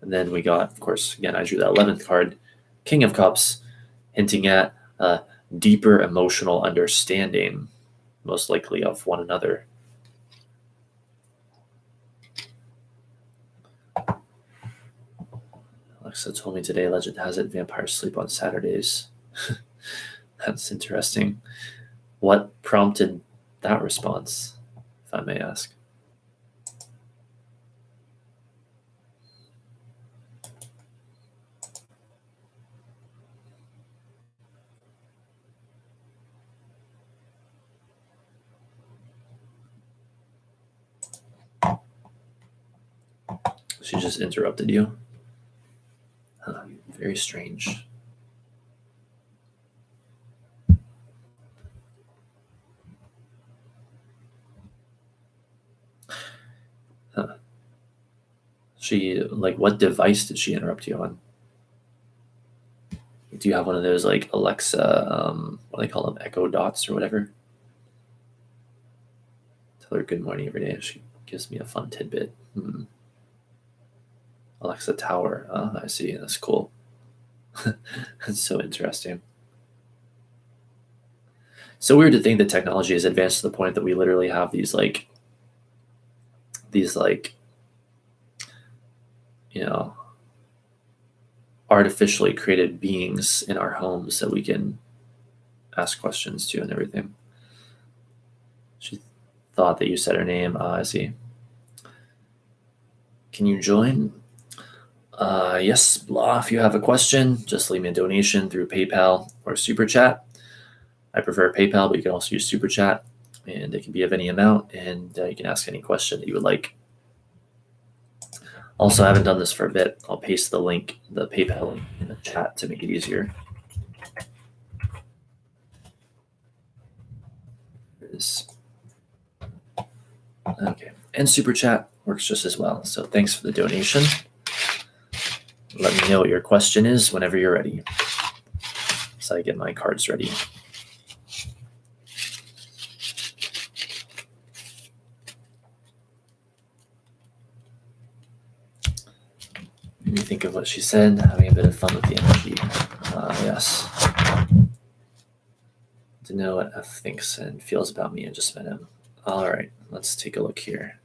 And then we got, of course, again, I drew that 11th card, King of Cups, hinting at a deeper emotional understanding, most likely of one another. Alexa told me today, legend has it, vampires sleep on Saturdays. That's interesting. What prompted that response, if I may ask? She just interrupted you? Huh, very strange. Huh. What device did she interrupt you on? Do you have one of those Alexa, what do they call them, Echo Dots or whatever? Tell her good morning every day. She gives me a fun tidbit. Alexa Tower. Oh, I see. That's cool. That's so interesting. So weird to think that technology has advanced to the point that we literally have these artificially created beings in our homes that we can ask questions to and everything. She thought that you said her name. I see. Can you join? Yes, blah. If you have a question, just leave me a donation through PayPal or Super Chat. I prefer PayPal, but you can also use Super Chat, and it can be of any amount, and you can ask any question that you would like. Also, I haven't done this for a bit. I'll paste the link, the PayPal link, in the chat to make it easier. Okay, and Super Chat works just as well. So thanks for the donation. Let me know what your question is whenever you're ready. So I get my cards ready. Let me think of what she said. Having a bit of fun with the energy. Yes. To know what F thinks and feels about me. I just met him. All right, let's take a look here.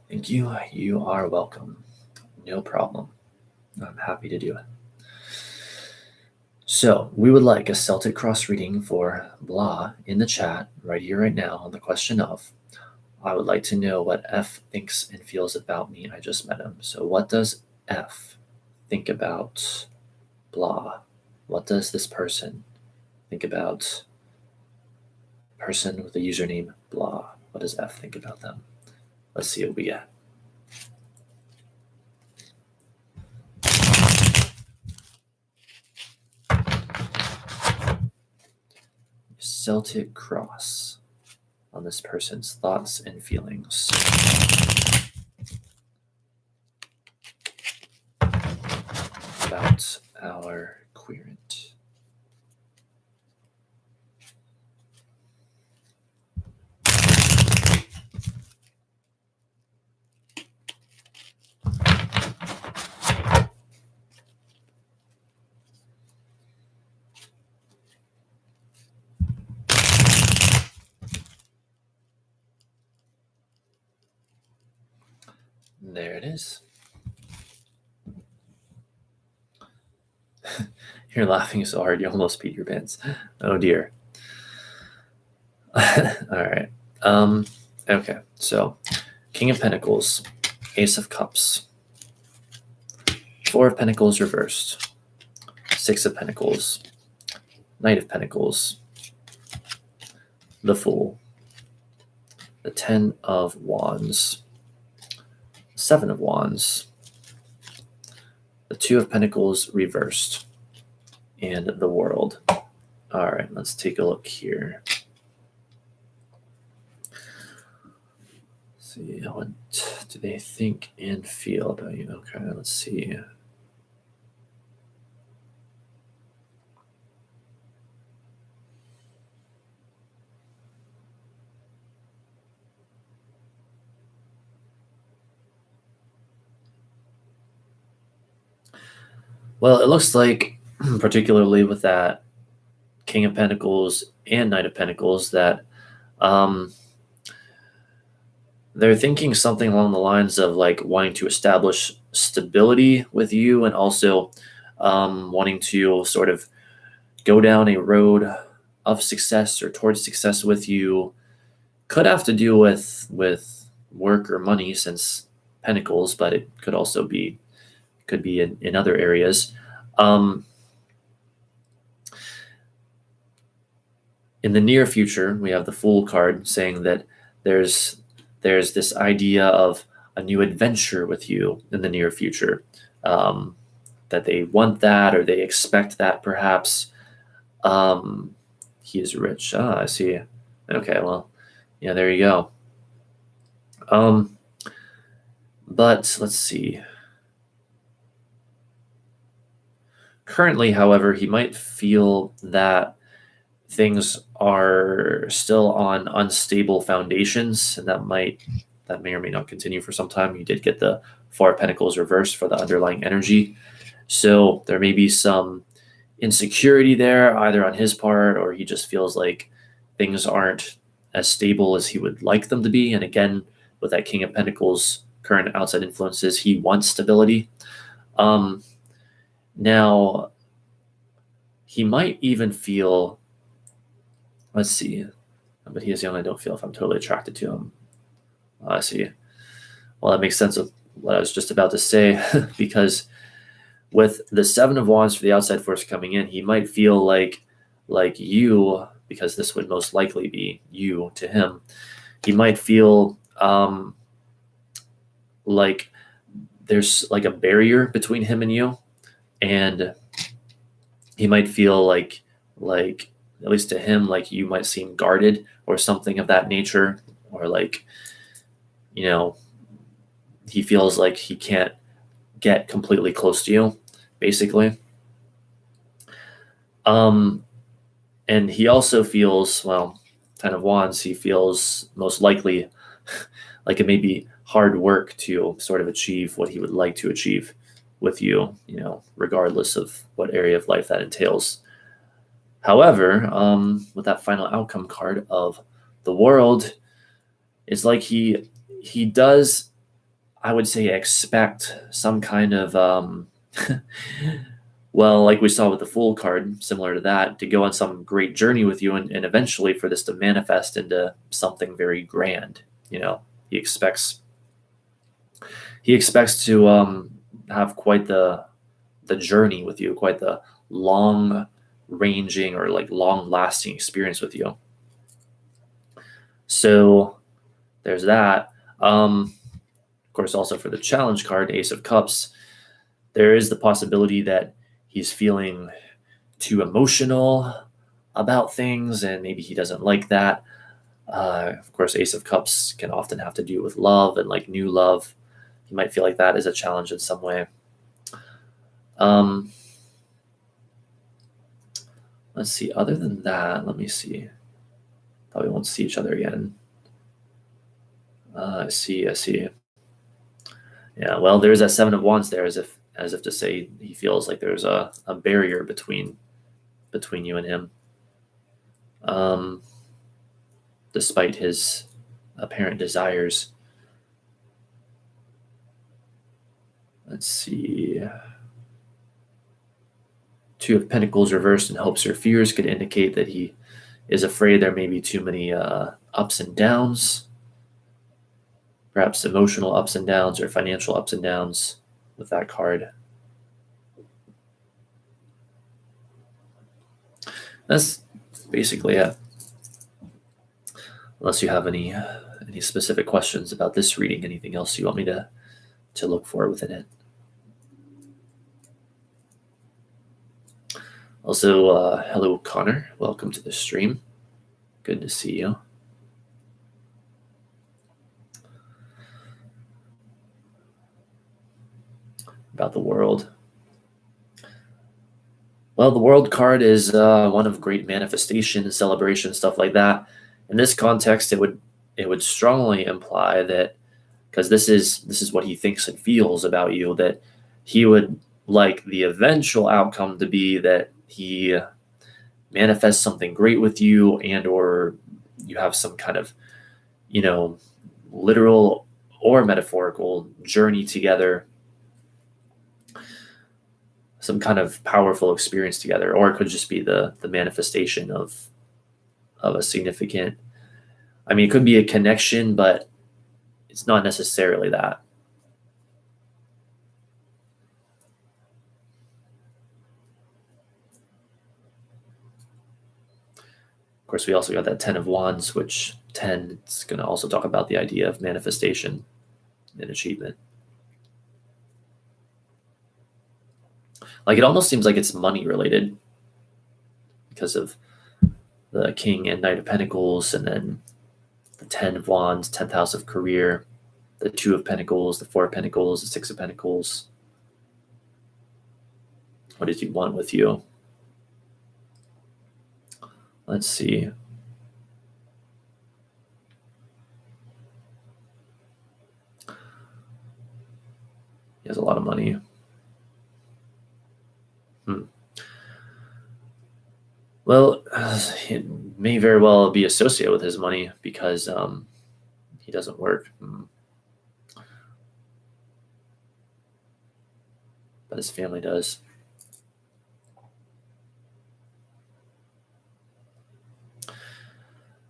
Thank you. You are welcome. No problem. I'm happy to do it. So we would like a Celtic cross reading for blah in the chat right here, right now, on the question of, I would like to know what F thinks and feels about me. I just met him. So what does F think about blah? What does this person think about person with the username blah? What does F think about them? Let's see what we get. Celtic cross on this person's thoughts and feelings about our querent. There it is. You're laughing so hard you almost peed your pants. Oh dear. All right. Okay, so King of Pentacles, Ace of Cups, Four of Pentacles reversed, Six of Pentacles, Knight of Pentacles, the Fool, the Ten of Wands, Seven of Wands, the Two of Pentacles reversed, and the World. All right, let's take a look here. See, what do they think and feel about you? Okay, let's see. Well, it looks like, particularly with that King of Pentacles and Knight of Pentacles, that they're thinking something along the lines of like wanting to establish stability with you, and also wanting to sort of go down a road of success or towards success with you. Could have to do with work or money, since Pentacles, but it could also be in other areas. In the near future, we have the Fool card saying that there's this idea of a new adventure with you in the near future, that they want that, or they expect that, perhaps. He is rich. I see. Okay, well, yeah, there you go. But let's see. Currently, however, he might feel that things are still on unstable foundations, and that may or may not continue for some time. You did get the Four of Pentacles reversed for the underlying energy, so there may be some insecurity there, either on his part, or he just feels like things aren't as stable as he would like them to be. And again, with that King of Pentacles current outside influences, he wants stability. Now he might even feel, let's see, but he is young. I don't feel if I'm totally attracted to him. I see. Well, that makes sense of what I was just about to say, because with the Seven of Wands for the outside force coming in, he might feel like you, because this would most likely be you to him. He might feel like there's like a barrier between him and you, and he might feel like at least to him, like you might seem guarded or something of that nature, or like, he feels like he can't get completely close to you, basically. And he also feels, well, Ten of Wands, he feels most likely like it may be hard work to sort of achieve what he would like to achieve with you, regardless of what area of life that entails. However, with that final outcome card of the World, it's like he does, I would say, expect some kind of well, like we saw with the Fool card, similar to that, to go on some great journey with you, and eventually for this to manifest into something very grand. He expects to have quite the journey with you, quite the long ranging or like long lasting experience with you. So there's that. Of course, also for the challenge card, Ace of Cups, there is the possibility that he's feeling too emotional about things, and maybe he doesn't like that. Of course, Ace of Cups can often have to do with love and like new love. He might feel like that is a challenge in some way. Let's see. Other than that, let me see. Probably won't see each other again. I see. Yeah. Well, there's that Seven of Wands there, as if to say he feels like there's a barrier between you and him, despite his apparent desires. Let's see. Two of Pentacles reversed in hopes or fears could indicate that he is afraid there may be too many ups and downs, perhaps emotional ups and downs or financial ups and downs with that card. That's basically it. Unless you have any specific questions about this reading, anything else you want me to look for within it. Also, hello, Connor. Welcome to the stream. Good to see you. About the world. Well, the world card is one of great manifestation, celebration, stuff like that. In this context, it would strongly imply that, because this is what he thinks and feels about you, that he would like the eventual outcome to be that he manifests something great with you, and or you have some kind of, literal or metaphorical journey together, some kind of powerful experience together, or it could just be the manifestation of a significant, it could be a connection, but it's not necessarily that. Of course, we also got that 10 of Wands, which 10 is going to also talk about the idea of manifestation and achievement. Like, it almost seems like it's money related because of the King and Knight of Pentacles, and then the 10 of Wands, 10th house of career, the 2 of Pentacles, the 4 of Pentacles, the 6 of Pentacles. What does he want with you? Let's see. He has a lot of money. Well, it may very well be associated with his money because he doesn't work. But his family does.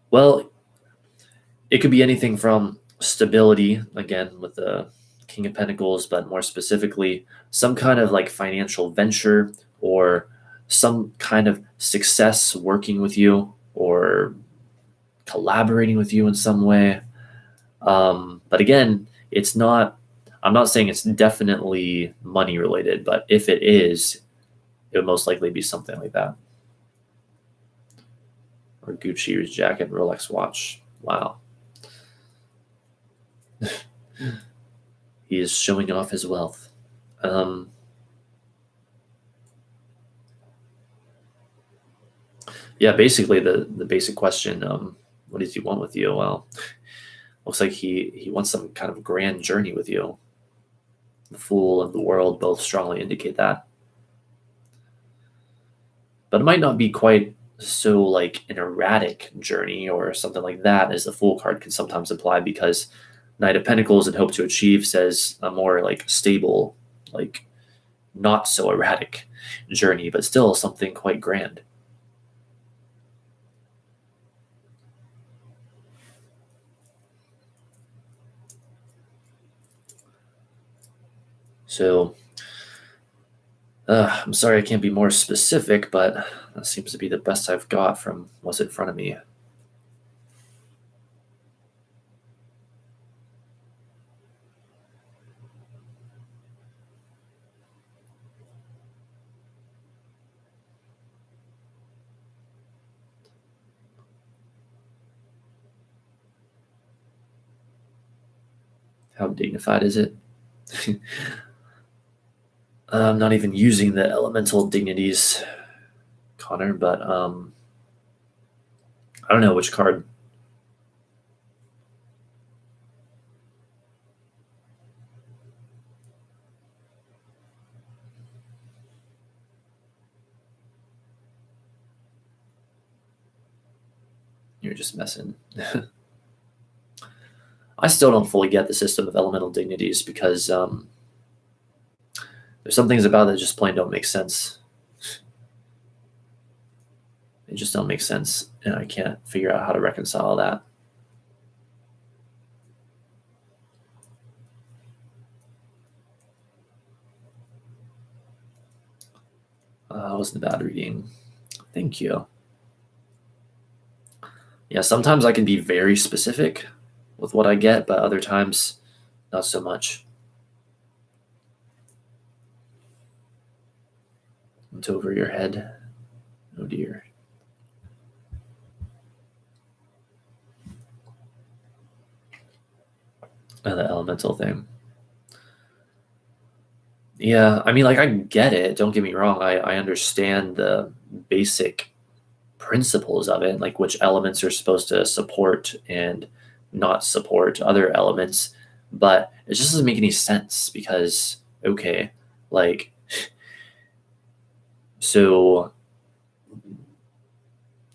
Well, it could be anything from stability, again, with the King of Pentacles, but more specifically, some kind of like financial venture or some kind of success working with you or collaborating with you in some way. But again, I'm not saying it's definitely money related, but if it is, it would most likely be something like that. Or Gucci's jacket, Rolex watch. Wow. He is showing off his wealth. Yeah, basically the basic question, what does he want with you? Well, looks like he wants some kind of grand journey with you. The Fool and the World both strongly indicate that. But it might not be quite so like an erratic journey or something like that, as the Fool card can sometimes imply, because Knight of Pentacles and Hope to Achieve says a more like stable, like not so erratic journey, but still something quite grand. So I'm sorry I can't be more specific, but that seems to be the best I've got from what's in front of me. How dignified is it? I'm not even using the elemental dignities, Connor, but I don't know which card. You're just messing. I still don't fully get the system of elemental dignities because There's some things about it that just plain don't make sense. They just don't make sense, and I can't figure out how to reconcile that. Wasn't a bad reading. Thank you. Yeah, sometimes I can be very specific with what I get, but other times, not so much. It's over your head. Oh dear. The elemental thing. Yeah, I mean, like, I get it. Don't get me wrong. I understand the basic principles of it, like which elements are supposed to support and not support other elements, but it just doesn't make any sense because, okay, like, so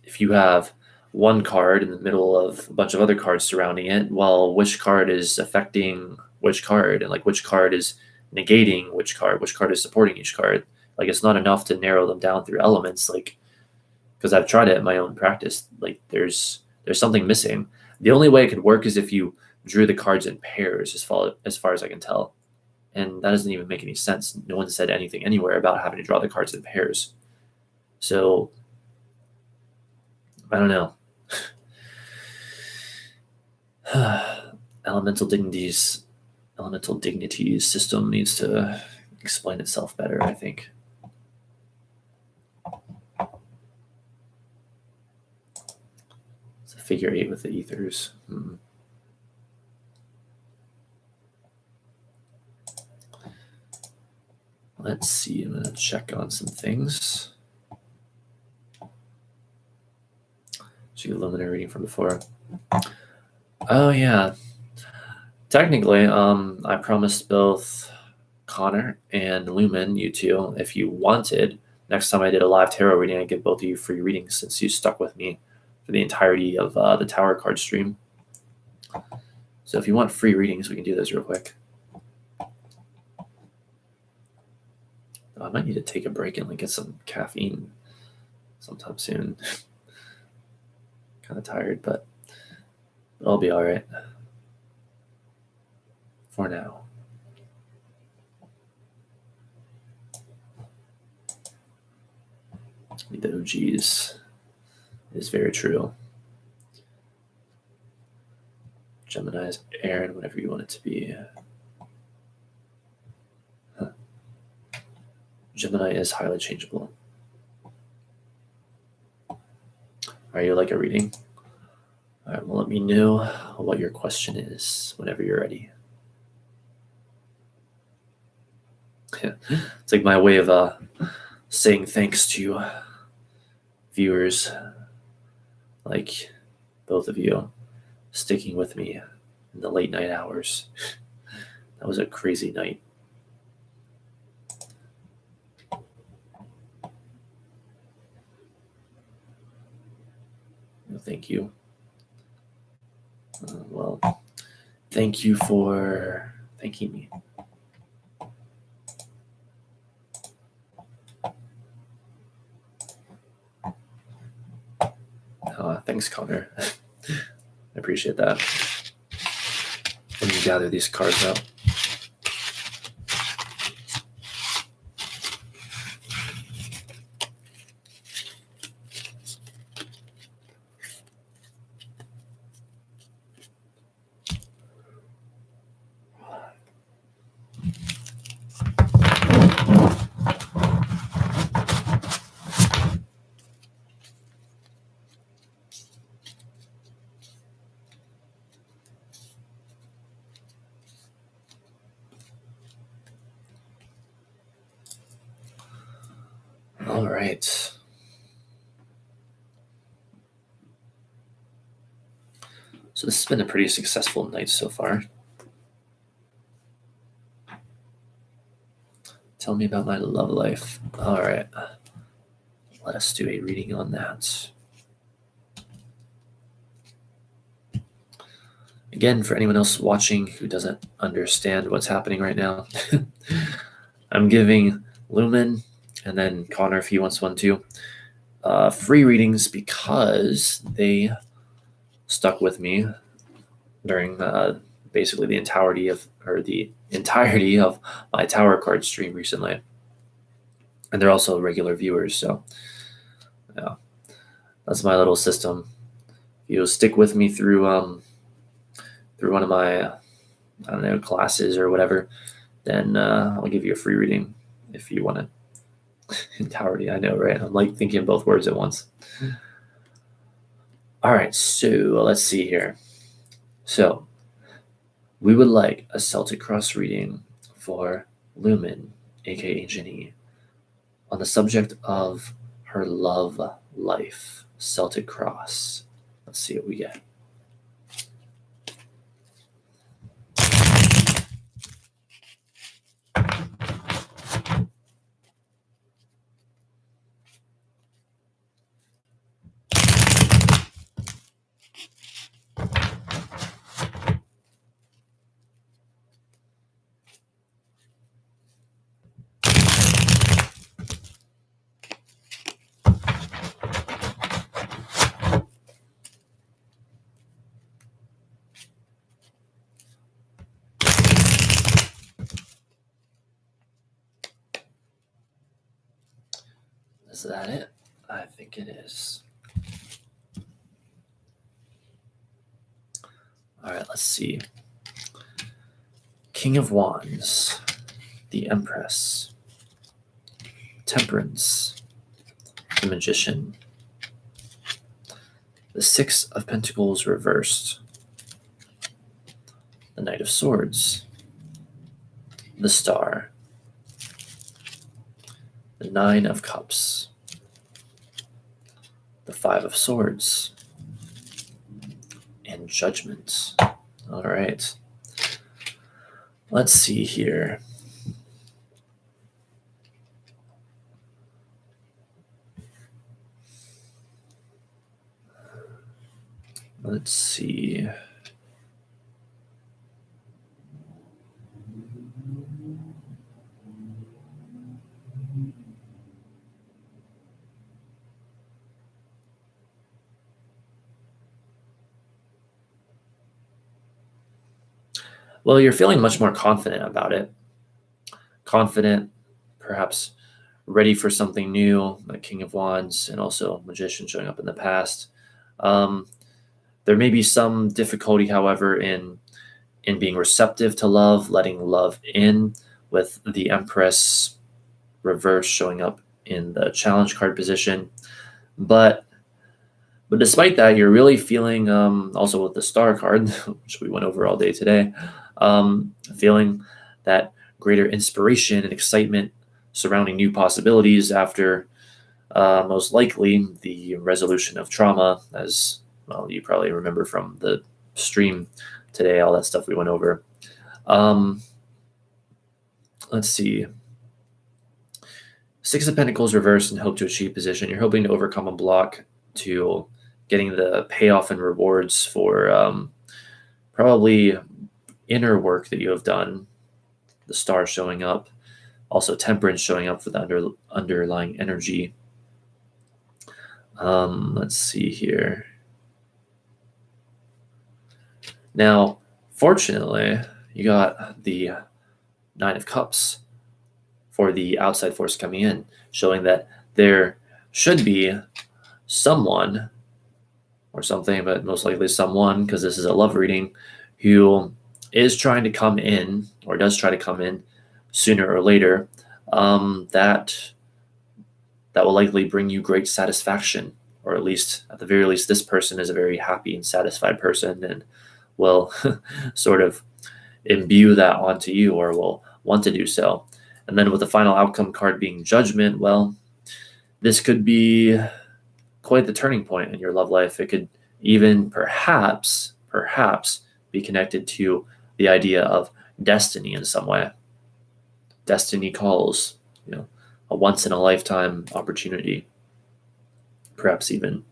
if you have one card in the middle of a bunch of other cards surrounding it, well, which card is affecting which card, and like which card is negating which card is supporting each card. Like, it's not enough to narrow them down through elements, like, because I've tried it in my own practice. Like, there's something missing. The only way it could work is if you drew the cards in pairs, as far as I can tell, and that doesn't even make any sense. No one said anything anywhere about having to draw the cards in pairs. So I don't know. Elemental dignities system needs to explain itself better, I think. It's a figure 8 with the ethers. Let's see. I'm going to check on some things. So you Luminary reading from before. Oh yeah. Technically, I promised both Connor and Lumen, you two, if you wanted, next time I did a live tarot reading, I'd give both of you free readings since you stuck with me for the entirety of the Tower card stream. So if you want free readings, we can do those real quick. I might need to take a break and like get some caffeine sometime soon. Kind of tired, but I'll be all right for now. The OGs is very true. Gemini is Aaron, whatever you want it to be. Gemini is highly changeable. Are you like a reading? All right, well, let me know what your question is whenever you're ready. It's like my way of saying thanks to viewers, like both of you, sticking with me in the late night hours. That was a crazy night. Thank you. Well, thank you for thanking me. Thanks, Connor. I appreciate that. Let me gather these cards up. All right. So this has been a pretty successful night so far. Tell me about my love life. All right. Let us do a reading on that. Again, for anyone else watching who doesn't understand what's happening right now, I'm giving Lumen, and then Connor, if he wants one too, free readings because they stuck with me during basically the entirety of my tower card stream recently, and they're also regular viewers. So, yeah, that's my little system. If you'll stick with me through one of my classes or whatever, then I'll give you a free reading if you want it. Entirety, I know, right? I'm like thinking both words at once. All right, so let's see here. So we would like a Celtic Cross reading for Lumen, aka Ginny, on the subject of her love life. Celtic Cross. Let's see what we get. Is that it? I think it is. All right, let's see. King of Wands, the Empress, Temperance, the Magician, the Six of Pentacles reversed, the Knight of Swords, the Star, the Nine of Cups, the Five of Swords, and Judgment. All right. Let's see here. Let's see. Well, you're feeling much more confident about it. Confident, perhaps ready for something new, like King of Wands and also Magician showing up in the past. There may be some difficulty, however, in being receptive to love, letting love in, with the Empress reverse showing up in the challenge card position. But despite that, you're really feeling, also with the Star card, which we went over all day today, feeling that greater inspiration and excitement surrounding new possibilities after most likely the resolution of trauma, as well, you probably remember from the stream today, all that stuff we went over. Let's see. Six of Pentacles reversed and hope to achieve position. You're hoping to overcome a block to getting the payoff and rewards for probably inner work that you have done. The Star showing up. Also Temperance showing up for the underlying energy. Let's see here. Now, fortunately, you got the Nine of Cups for the outside force coming in, showing that there should be someone or something, but most likely someone, because this is a love reading, who is trying to come in or does try to come in sooner or later, that will likely bring you great satisfaction, or at least, at the very least, this person is a very happy and satisfied person and will sort of imbue that onto you, or will want to do so. And then with the final outcome card being Judgment, well, this could be quite the turning point in your love life. It could even perhaps be connected to the idea of destiny in some way. Destiny calls, a once in a lifetime opportunity, perhaps even.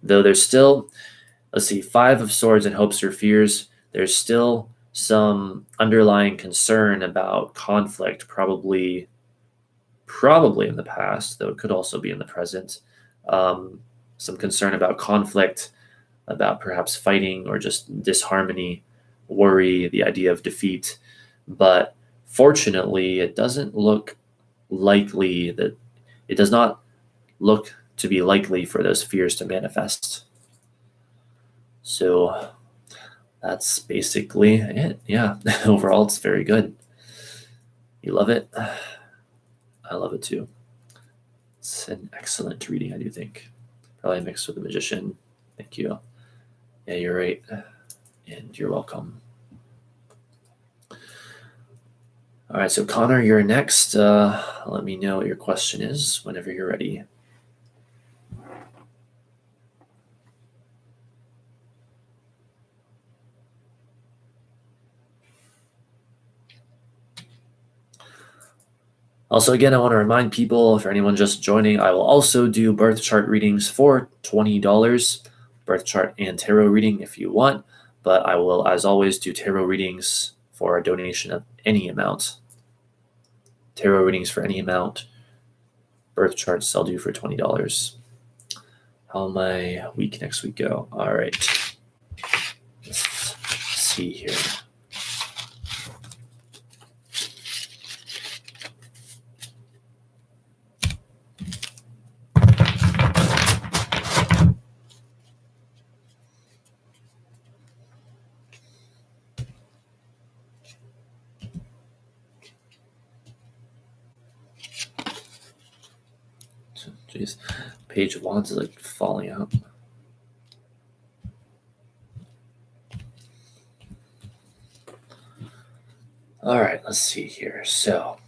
Though there's still, let's see, Five of Swords and hopes or fears, there's still some underlying concern about conflict, probably in the past, though it could also be in the present. Some concern about conflict, about perhaps fighting or just disharmony, worry, the idea of defeat. But fortunately, it does not look to be likely for those fears to manifest. So that's basically it. Yeah, overall, it's very good. You love it? I love it too. It's an excellent reading, I do think. Probably mixed with the Magician. Thank you. Yeah, you're right. And you're welcome. All right, so Connor, you're next. Let me know what your question is whenever you're ready. Also, again, I want to remind people, for anyone just joining, I will also do birth chart readings for $20, birth chart and tarot reading if you want, but I will, as always, do tarot readings for a donation of any amount. Tarot readings for any amount, birth charts I'll do for $20. How will my week next week go? All right, let's see here. Jeez, Page of Wands is like falling out. All right, let's see here. So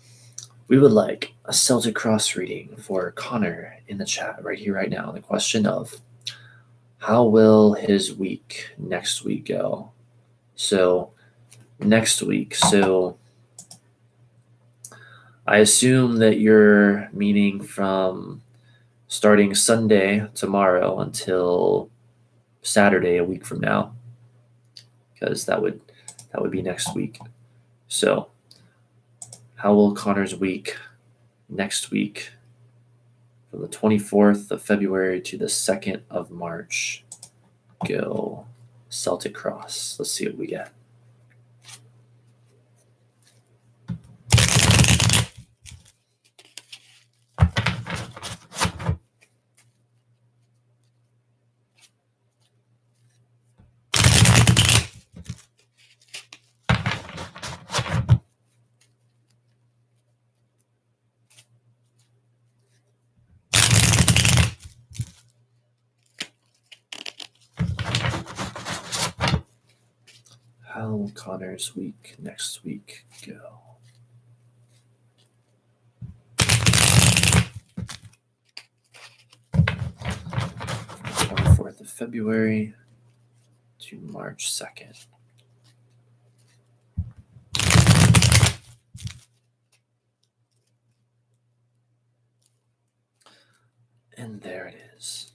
we would like a Celtic Cross reading for Connor in the chat right here, right now. The question of how will his week next week go? So next week. So I assume that you're meaning from starting Sunday tomorrow until Saturday a week from now, because that would be next week. So how will Connor's week next week from the 24th of February to the 2nd of March go? Celtic Cross. Let's see what we get. How will Connor's week next week go? From 24th of February to March 2nd. And there it is.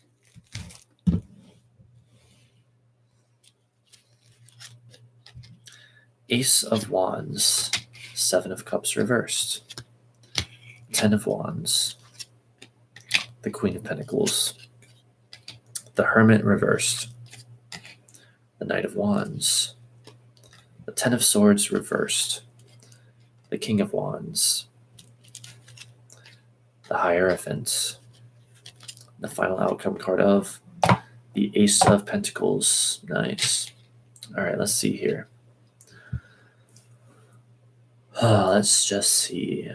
Ace of Wands, 7 of Cups reversed, 10 of Wands, the Queen of Pentacles, the Hermit reversed, the Knight of Wands, the 10 of Swords reversed, the King of Wands, the Hierophant, the final outcome card of the Ace of Pentacles. Nice. All right, let's see here. Let's just see.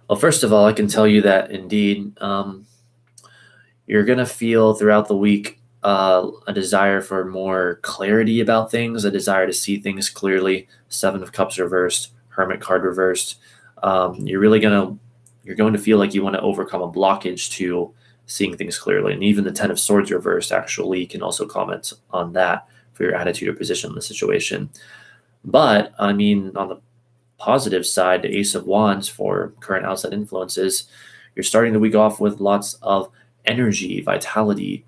Well, first of all, I can tell you that indeed you're going to feel throughout the week a desire for more clarity about things, a desire to see things clearly. 7 of Cups reversed, Hermit card reversed. You're going to feel like you want to overcome a blockage to seeing things clearly. And even the 10 of Swords reversed actually can also comment on that for your attitude or position in the situation. But I mean, on the positive side, the Ace of Wands for current outside influences, you're starting the week off with lots of energy, vitality,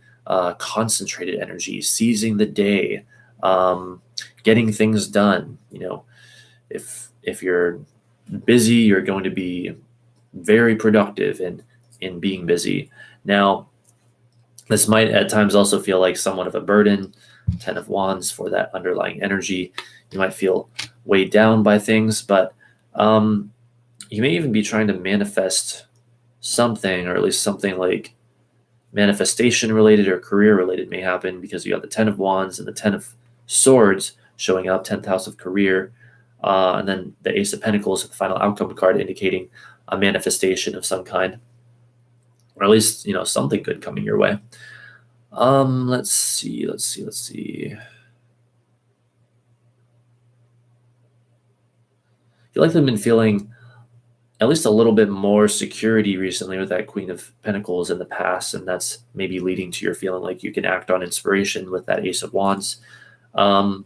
concentrated energy, seizing the day, getting things done. If you're busy, you're going to be very productive in being busy. Now, this might at times also feel like somewhat of a burden. 10 of Wands for that underlying energy. You might feel weighed down by things, but you may even be trying to manifest something, or at least something like manifestation related or career related may happen, because you have the 10 of Wands and the 10 of Swords showing up, 10th house of career, and then the Ace of Pentacles, the final outcome card, indicating a manifestation of some kind, or at least something good coming your way. Let's see. I feel like they've been feeling at least a little bit more security recently with that Queen of Pentacles in the past, and that's maybe leading to your feeling like you can act on inspiration with that Ace of Wands. Knight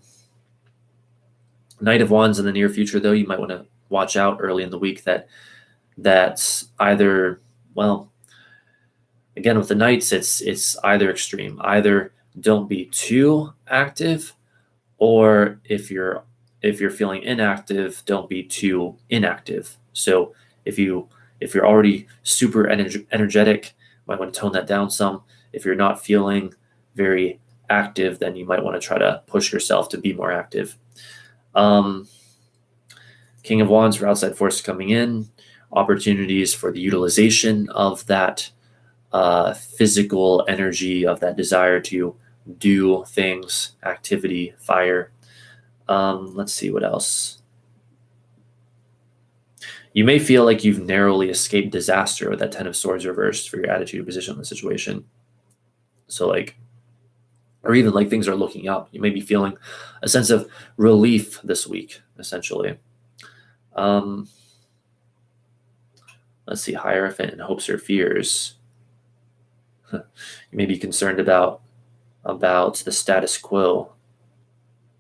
of Wands in the near future, though, you might want to watch out early in the week that's either, well, again, with the Knights, it's either extreme. Either don't be too active, or if you're feeling inactive, don't be too inactive. So if you're already super energetic, you might want to tone that down some. If you're not feeling very active, then you might want to try to push yourself to be more active. King of Wands for outside force coming in, opportunities for the utilization of that physical energy, of that desire to do things, activity, fire. Let's see what else. You may feel like you've narrowly escaped disaster with that 10 of Swords reversed for your attitude or position on the situation. So or even like things are looking up. You may be feeling a sense of relief this week, essentially. Let's see, Hierophant and hopes or fears. You may be concerned about the status quo,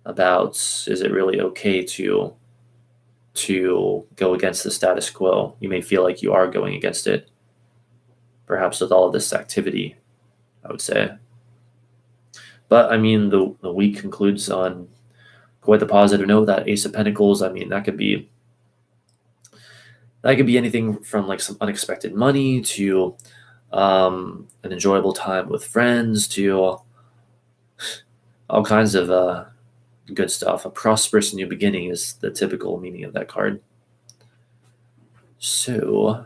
about is it really okay to go against the status quo. You may feel like you are going against it, perhaps with all of this activity, I would say. But I mean, the week concludes on quite the positive note. That Ace of Pentacles, I mean, that could be anything from like some unexpected money to an enjoyable time with friends to all kinds of good stuff. A prosperous new beginning is the typical meaning of that card. So I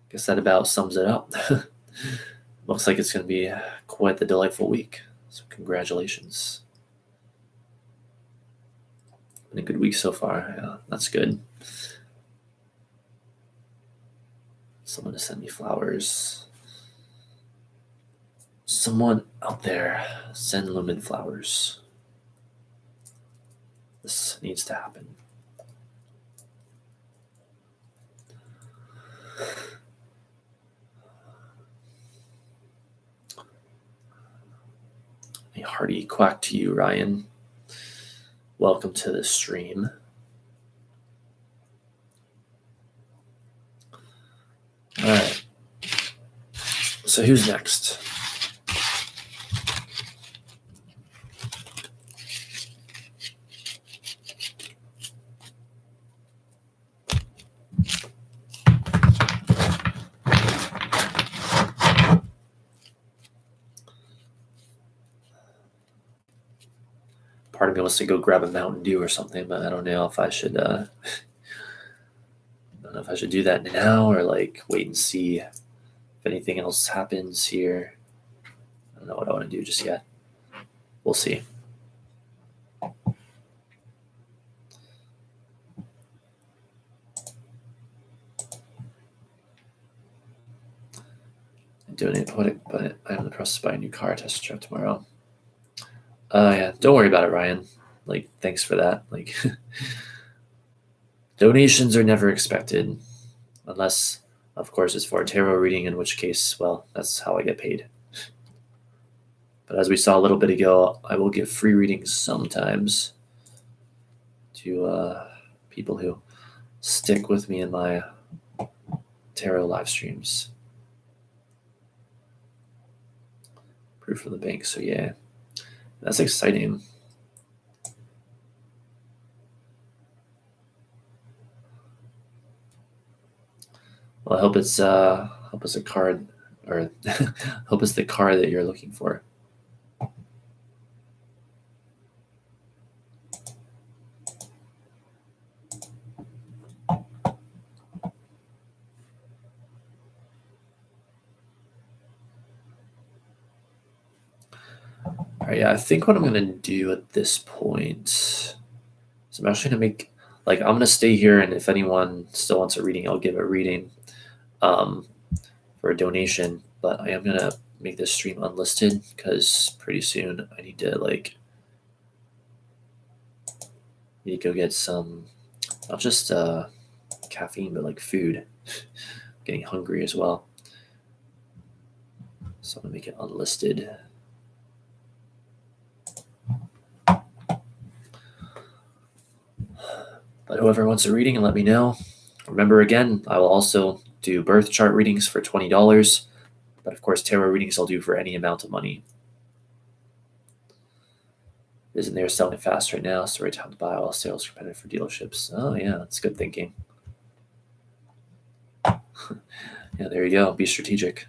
guess that about sums it up. Looks like it's going to be quite the delightful week. So congratulations. Been a good week so far. Yeah, that's good. Someone to send me flowers. Someone out there, send Lumen flowers. This needs to happen. A hearty quack to you, Ryan. Welcome to the stream. All right. So who's next? Part of me wants to go grab a Mountain Dew or something, but I don't know if I should. I don't know if I should do that now or like wait and see if anything else happens here. I don't know what I want to do just yet. We'll see. But I'm in the process of buying a new car, test drive tomorrow. Yeah, don't worry about it, Ryan. Like, thanks for that. Like, donations are never expected, unless, of course, it's for a tarot reading, in which case, well, that's how I get paid. But as we saw a little bit ago, I will give free readings sometimes to people who stick with me in my tarot live streams. Proof from the bank. So yeah, that's exciting. Well, I hope it's a card, or hope it's the card that you're looking for. All right, yeah, I think what I'm gonna do at this point is I'm actually gonna make, like, I'm gonna stay here, and if anyone still wants a reading, I'll give a reading for a donation. But I am gonna make this stream unlisted because pretty soon I need to go get some, not just caffeine, but like food. Getting hungry as well. So I'm gonna make it unlisted. But whoever wants a reading, let me know. Remember, again, I will also do birth chart readings for $20. But of course, tarot readings I'll do for any amount of money. Isn't there selling fast right now? So right time to buy. All sales competitive for dealerships. Oh yeah, that's good thinking. Yeah, there you go. Be strategic.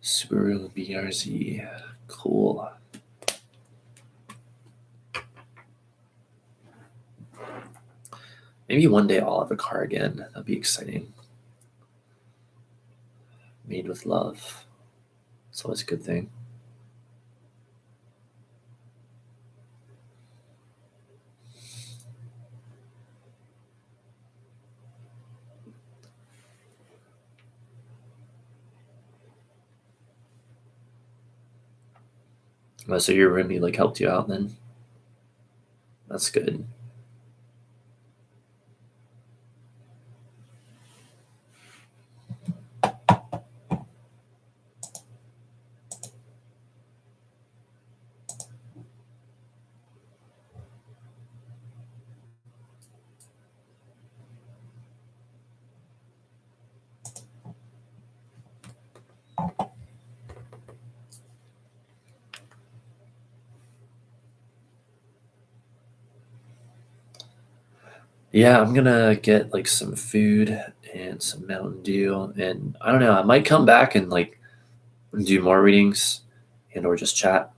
Subaru BRZ. Cool. Maybe one day I'll have a car again. That'd be exciting. Made with love. It's always a good thing. So your roomie like helped you out then? That's good. Yeah, I'm gonna get like some food and some Mountain Dew, and I don't know, I might come back and like do more readings and or just chat,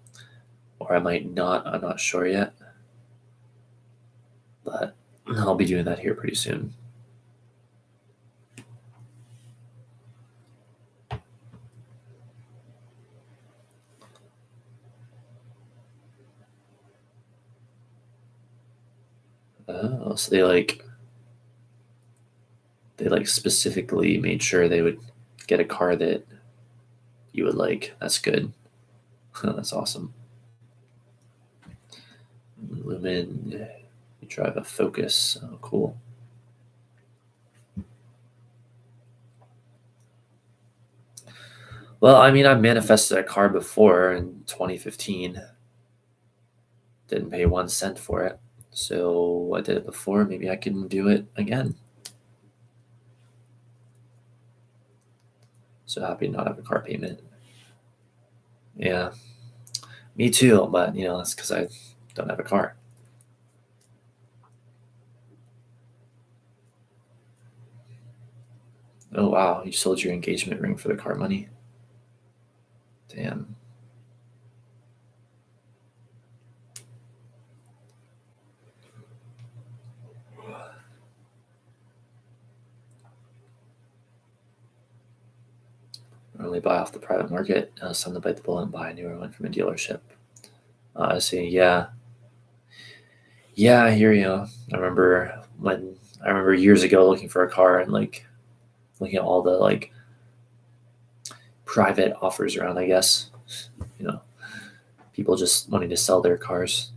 or I might not. I'm not sure yet, but I'll be doing that here pretty soon. Oh, so they specifically made sure they would get a car that you would like. That's good. That's awesome. Lumen, you drive a Focus. Oh, cool. Well, I mean, I manifested a car before in 2015. Didn't pay 1 cent for it. So I did it before. Maybe I can do it again. So happy to not have a car payment. Yeah, me too. But that's because I don't have a car. Oh wow, you sold your engagement ring for the car money. Damn. Only buy off the private market. Some to bite the bullet and buy a newer one from a dealership. I see. Yeah. Yeah, I hear you. I remember years ago looking for a car and like looking at all the like private offers around, I guess. People just wanting to sell their cars.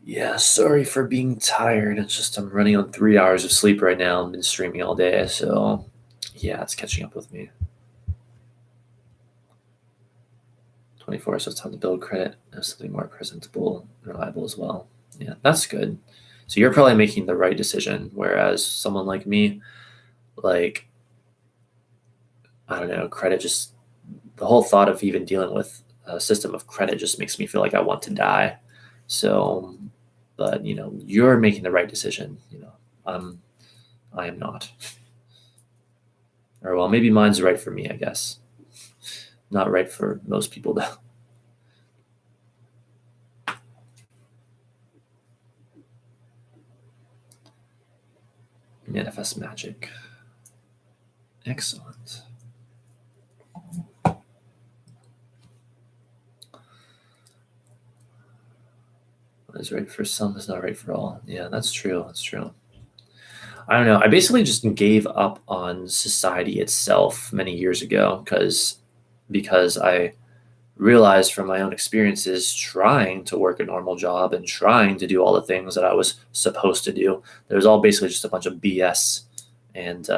Yeah, sorry for being tired. It's just I'm running on 3 hours of sleep right now. I've been streaming all day, so yeah, it's catching up with me. 24, so it's time to build credit as something more presentable and reliable as well. Yeah, that's good. So you're probably making the right decision, whereas someone like me, like, I don't know, credit just, the whole thought of even dealing with a system of credit just makes me feel like I want to die. So, but you're making the right decision. I am not. Or well, maybe mine's right for me, I guess. Not right for most people though. Manifest magic. Excellent. What is right for some is not right for all. Yeah, that's true. That's true. I don't know. I basically just gave up on society itself many years ago because I realized from my own experiences trying to work a normal job and trying to do all the things that I was supposed to do. It was all basically just a bunch of BS. And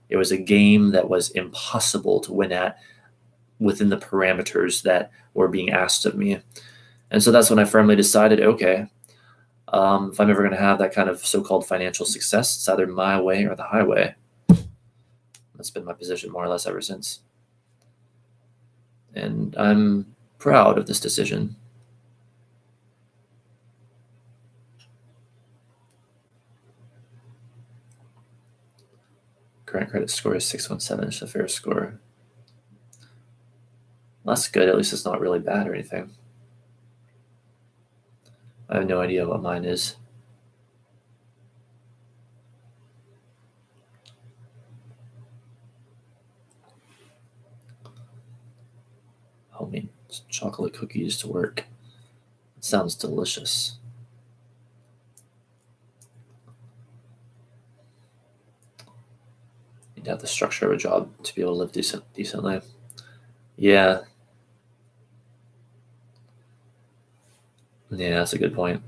it was a game that was impossible to win at within the parameters that were being asked of me. And so that's when I firmly decided, okay, if I'm ever going to have that kind of so-called financial success, it's either my way or the highway. That's been my position more or less ever since. And I'm proud of this decision. Current credit score is 617. It's a fair score. Well, that's good. At least it's not really bad or anything. I have no idea what mine is. Homemade chocolate cookies to work. It sounds delicious. Need to have the structure of a job to be able to live decently. Yeah. Yeah, that's a good point.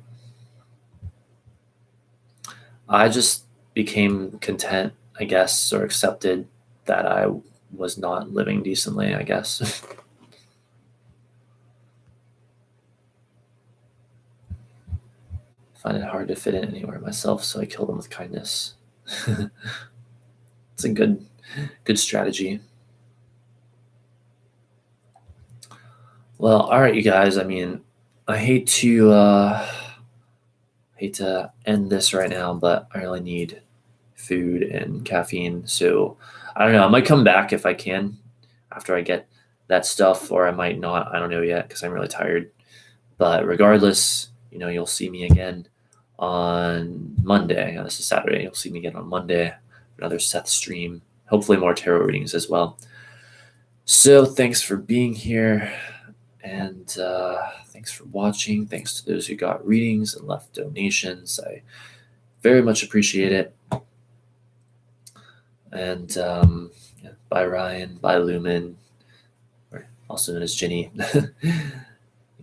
I just became content, I guess, or accepted that I was not living decently, I guess. Find it hard to fit in anywhere myself, so I kill them with kindness. It's a good strategy. Well, all right, you guys. I mean, I hate to end this right now, but I really need food and caffeine. So I don't know. I might come back if I can after I get that stuff, or I might not. I don't know yet because I'm really tired. But regardless, you'll see me again on Monday. This is Saturday. You'll see me again on Monday. Another Seth stream. Hopefully more tarot readings as well. So thanks for being here. And thanks for watching. Thanks to those who got readings and left donations. I very much appreciate it. And bye, Ryan. Bye, Lumen. Or also known as Ginny. Thank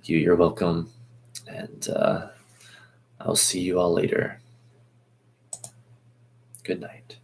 you. You're welcome. And I'll see you all later. Good night.